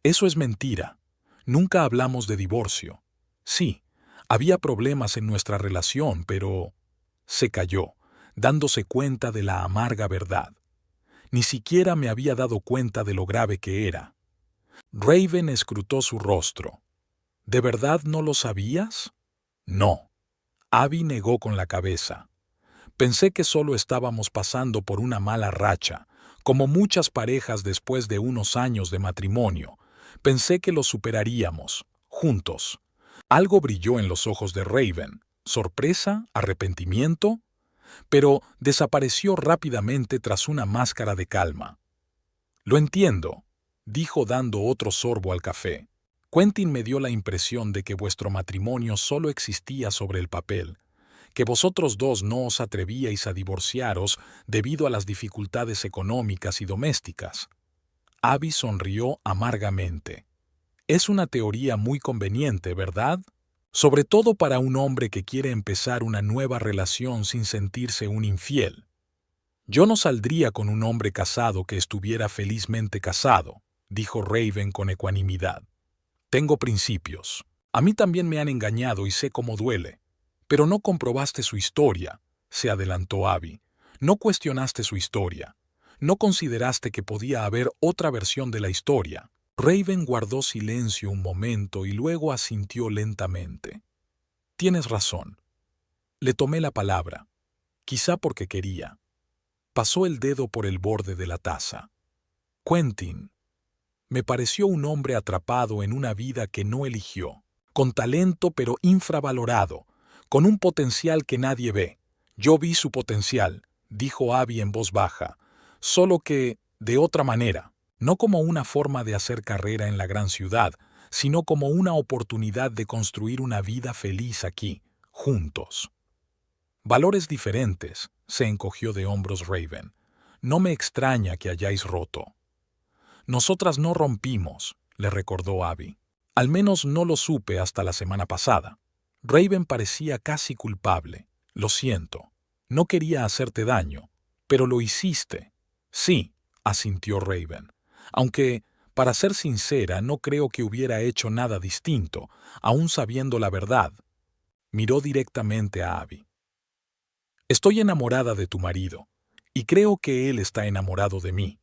«Eso es mentira. Nunca hablamos de divorcio. Sí, había problemas en nuestra relación, pero...» Se calló, dándose cuenta de la amarga verdad. Ni siquiera me había dado cuenta de lo grave que era. Raven escrutó su rostro. «¿De verdad no lo sabías?» «No». Abby negó con la cabeza. «Pensé que solo estábamos pasando por una mala racha, como muchas parejas después de unos años de matrimonio. Pensé que lo superaríamos, juntos». Algo brilló en los ojos de Raven. ¿Sorpresa? ¿Arrepentimiento? Pero desapareció rápidamente tras una máscara de calma. «Lo entiendo», dijo dando otro sorbo al café. «Quentin me dio la impresión de que vuestro matrimonio solo existía sobre el papel, que vosotros dos no os atrevíais a divorciaros debido a las dificultades económicas y domésticas». Abby sonrió amargamente. «Es una teoría muy conveniente, ¿verdad? Sobre todo para un hombre que quiere empezar una nueva relación sin sentirse un infiel. Yo no saldría con un hombre casado que estuviera felizmente casado», dijo Raven con ecuanimidad. «Tengo principios. A mí también me han engañado y sé cómo duele. Pero no comprobaste su historia», se adelantó Abby. «No cuestionaste su historia. No consideraste que podía haber otra versión de la historia. Raven guardó silencio un momento y luego asintió lentamente. Tienes razón. Le tomé la palabra, quizá porque quería. Pasó el dedo por el borde de la taza. Quentin. Me pareció un hombre atrapado en una vida que no eligió, con talento pero infravalorado, con un potencial que nadie ve. Yo vi su potencial, dijo Abby en voz baja, solo que de otra manera, no como una forma de hacer carrera en la gran ciudad, sino como una oportunidad de construir una vida feliz aquí, juntos. Valores diferentes, se encogió de hombros Raven. No me extraña que hayáis roto. Nosotras no rompimos, le recordó Abby. Al menos no lo supe hasta la semana pasada. Raven parecía casi culpable. Lo siento. No quería hacerte daño, pero lo hiciste. Sí, asintió Raven. Aunque, para ser sincera, no creo que hubiera hecho nada distinto, aún sabiendo la verdad. Miró directamente a Abby. Estoy enamorada de tu marido, y creo que él está enamorado de mí.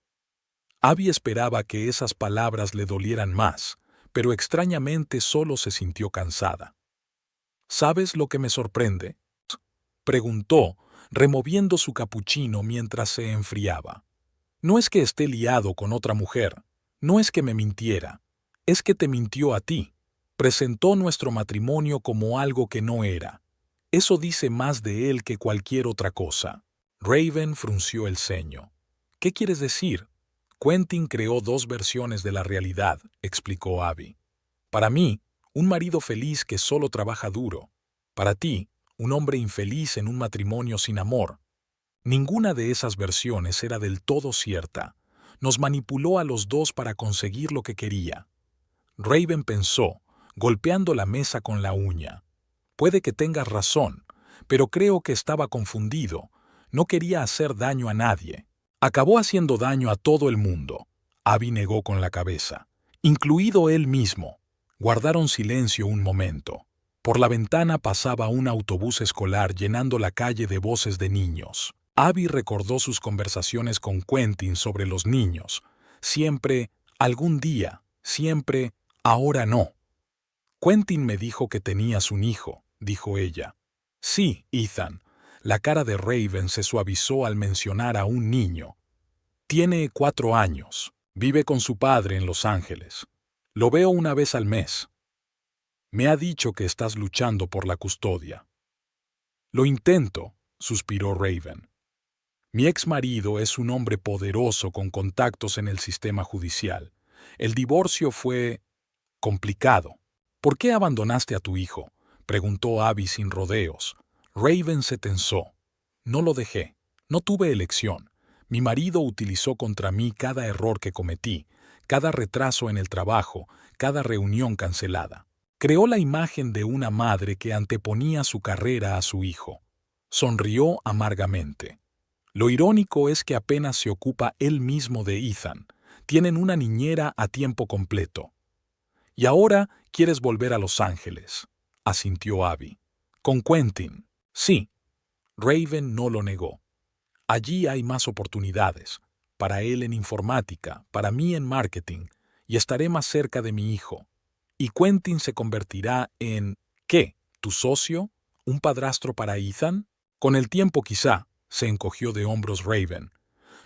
Abby esperaba que esas palabras le dolieran más, pero extrañamente solo se sintió cansada. ¿Sabes lo que me sorprende?, preguntó, removiendo su capuchino mientras se enfriaba. No es que esté liado con otra mujer, no es que me mintiera, es que te mintió a ti. Presentó nuestro matrimonio como algo que no era. Eso dice más de él que cualquier otra cosa. Raven frunció el ceño. ¿Qué quieres decir? Quentin creó dos versiones de la realidad, explicó Abby. Para mí, un marido feliz que solo trabaja duro. Para ti, un hombre infeliz en un matrimonio sin amor. Ninguna de esas versiones era del todo cierta. Nos manipuló a los dos para conseguir lo que quería. Raven pensó, golpeando la mesa con la uña. Puede que tengas razón, pero creo que estaba confundido. No quería hacer daño a nadie. Acabó haciendo daño a todo el mundo. Abby negó con la cabeza, incluido él mismo. Guardaron silencio un momento. Por la ventana pasaba un autobús escolar llenando la calle de voces de niños. Abby recordó sus conversaciones con Quentin sobre los niños. Siempre, algún día, siempre, ahora no. Quentin me dijo que tenías un hijo, dijo ella. Sí, Ethan. La cara de Raven se suavizó al mencionar a un niño. Tiene 4 años. Vive con su padre en Los Ángeles. Lo veo una vez al mes. Me ha dicho que estás luchando por la custodia. Lo intento, suspiró Raven. Mi ex marido es un hombre poderoso con contactos en el sistema judicial. El divorcio fue complicado. ¿Por qué abandonaste a tu hijo?, preguntó Abby sin rodeos. Raven se tensó. No lo dejé. No tuve elección. Mi marido utilizó contra mí cada error que cometí, cada retraso en el trabajo, cada reunión cancelada. Creó la imagen de una madre que anteponía su carrera a su hijo. Sonrió amargamente. Lo irónico es que apenas se ocupa él mismo de Ethan. Tienen una niñera a tiempo completo. Y ahora quieres volver a Los Ángeles, asintió Abby. Con Quentin. Sí. Raven no lo negó. Allí hay más oportunidades. Para él en informática, para mí en marketing, y estaré más cerca de mi hijo. Y Quentin se convertirá en, ¿qué? ¿Tu socio? ¿Un padrastro para Ethan? Con el tiempo quizá, se encogió de hombros Raven.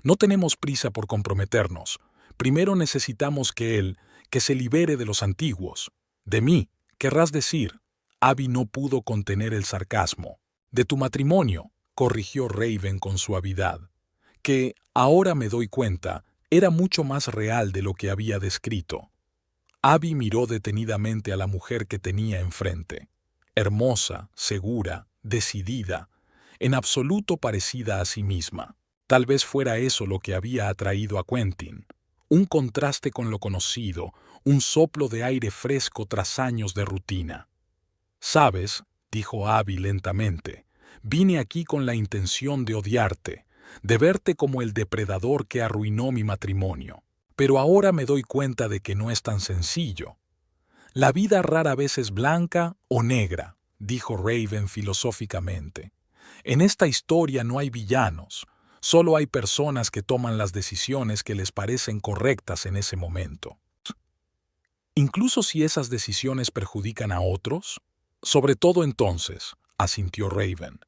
No tenemos prisa por comprometernos. Primero necesitamos que se libere de los antiguos. De mí, querrás decir. Abby no pudo contener el sarcasmo. De tu matrimonio, corrigió Raven con suavidad, que, ahora me doy cuenta, era mucho más real de lo que había descrito. Abby miró detenidamente a la mujer que tenía enfrente. Hermosa, segura, decidida, en absoluto parecida a sí misma. Tal vez fuera eso lo que había atraído a Quentin. Un contraste con lo conocido, un soplo de aire fresco tras años de rutina. «Sabes», dijo Abby lentamente, «vine aquí con la intención de odiarte, de verte como el depredador que arruinó mi matrimonio. Pero ahora me doy cuenta de que no es tan sencillo. La vida rara vez es blanca o negra», dijo Raven filosóficamente. «En esta historia no hay villanos, solo hay personas que toman las decisiones que les parecen correctas en ese momento». Incluso si esas decisiones perjudican a otros. Sobre todo entonces, asintió Raven.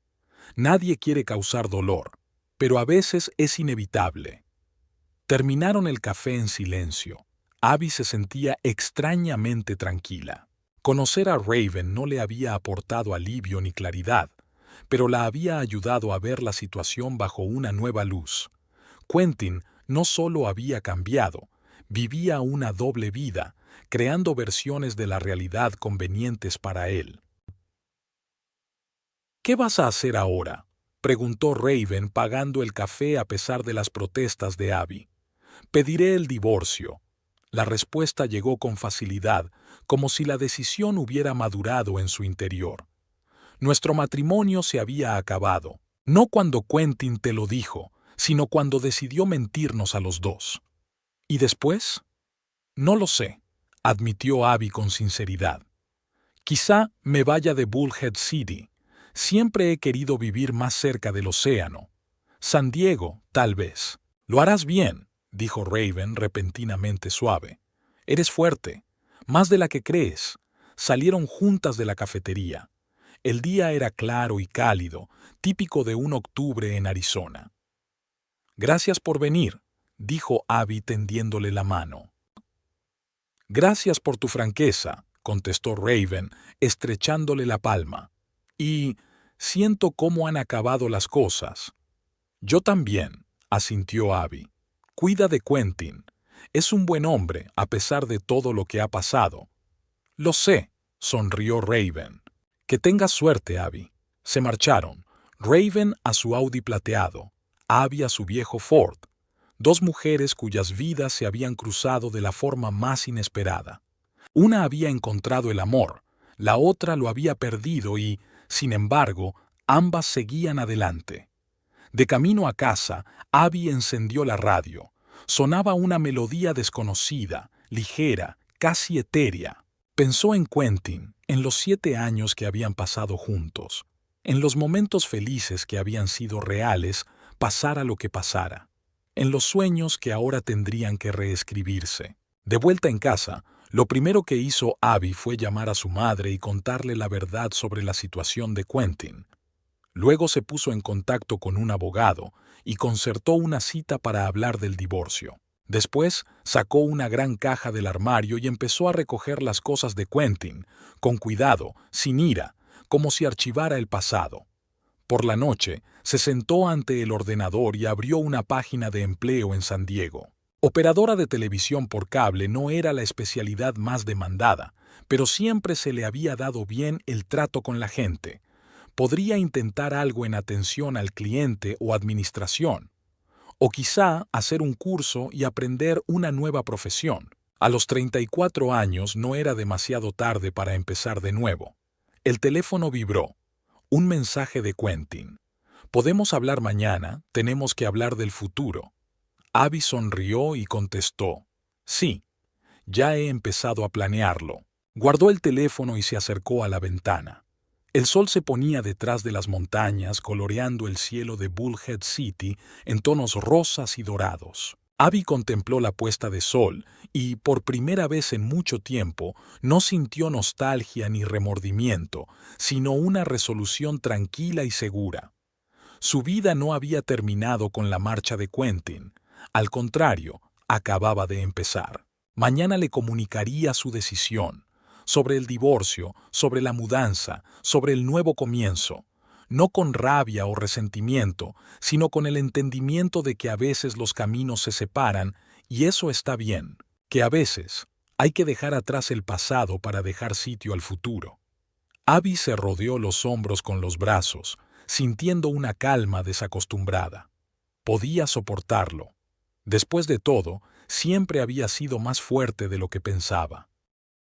Nadie quiere causar dolor, pero a veces es inevitable. Terminaron el café en silencio. Abby se sentía extrañamente tranquila. Conocer a Raven no le había aportado alivio ni claridad, pero la había ayudado a ver la situación bajo una nueva luz. Quentin no solo había cambiado, vivía una doble vida, creando versiones de la realidad convenientes para él. ¿Qué vas a hacer ahora?, preguntó Raven pagando el café a pesar de las protestas de Abby. Pediré el divorcio. La respuesta llegó con facilidad, como si la decisión hubiera madurado en su interior. Nuestro matrimonio se había acabado, no cuando Quentin te lo dijo, sino cuando decidió mentirnos a los dos. ¿Y después? No lo sé, admitió Abby con sinceridad. Quizá me vaya de Bullhead City. Siempre he querido vivir más cerca del océano. San Diego, tal vez. Lo harás bien, dijo Raven repentinamente suave. Eres fuerte, más de la que crees. Salieron juntas de la cafetería. El día era claro y cálido, típico de un octubre en Arizona. Gracias por venir, dijo Abby tendiéndole la mano. Gracias por tu franqueza, contestó Raven, estrechándole la palma. Y siento cómo han acabado las cosas. Yo también, asintió Abby. Cuida de Quentin. Es un buen hombre, a pesar de todo lo que ha pasado. Lo sé, sonrió Raven. Que tengas suerte, Abby. Se marcharon. Raven a su Audi plateado, Abby a su viejo Ford. Dos mujeres cuyas vidas se habían cruzado de la forma más inesperada. Una había encontrado el amor, la otra lo había perdido y, sin embargo, ambas seguían adelante. De camino a casa, Abby encendió la radio. Sonaba una melodía desconocida, ligera, casi etérea. Pensó en Quentin, en los 7 años que habían pasado juntos, en los momentos felices que habían sido reales, pasara lo que pasara, en los sueños que ahora tendrían que reescribirse. De vuelta en casa, lo primero que hizo Abby fue llamar a su madre y contarle la verdad sobre la situación de Quentin. Luego se puso en contacto con un abogado y concertó una cita para hablar del divorcio. Después sacó una gran caja del armario y empezó a recoger las cosas de Quentin, con cuidado, sin ira, como si archivara el pasado. Por la noche, se sentó ante el ordenador y abrió una página de empleo en San Diego. Operadora de televisión por cable no era la especialidad más demandada, pero siempre se le había dado bien el trato con la gente. Podría intentar algo en atención al cliente o administración, o quizá hacer un curso y aprender una nueva profesión. A los 34 años no era demasiado tarde para empezar de nuevo. El teléfono vibró. Un mensaje de Quentin. «Podemos hablar mañana, tenemos que hablar del futuro». Abby sonrió y contestó. «Sí, ya he empezado a planearlo». Guardó el teléfono y se acercó a la ventana. El sol se ponía detrás de las montañas, coloreando el cielo de Bullhead City en tonos rosas y dorados. Abby contempló la puesta de sol y, por primera vez en mucho tiempo, no sintió nostalgia ni remordimiento, sino una resolución tranquila y segura. Su vida no había terminado con la marcha de Quentin. Al contrario, acababa de empezar. Mañana le comunicaría su decisión. Sobre el divorcio, sobre la mudanza, sobre el nuevo comienzo, no con rabia o resentimiento, sino con el entendimiento de que a veces los caminos se separan y eso está bien, que a veces hay que dejar atrás el pasado para dejar sitio al futuro. Abby se rodeó los hombros con los brazos, sintiendo una calma desacostumbrada. Podía soportarlo. Después de todo, siempre había sido más fuerte de lo que pensaba.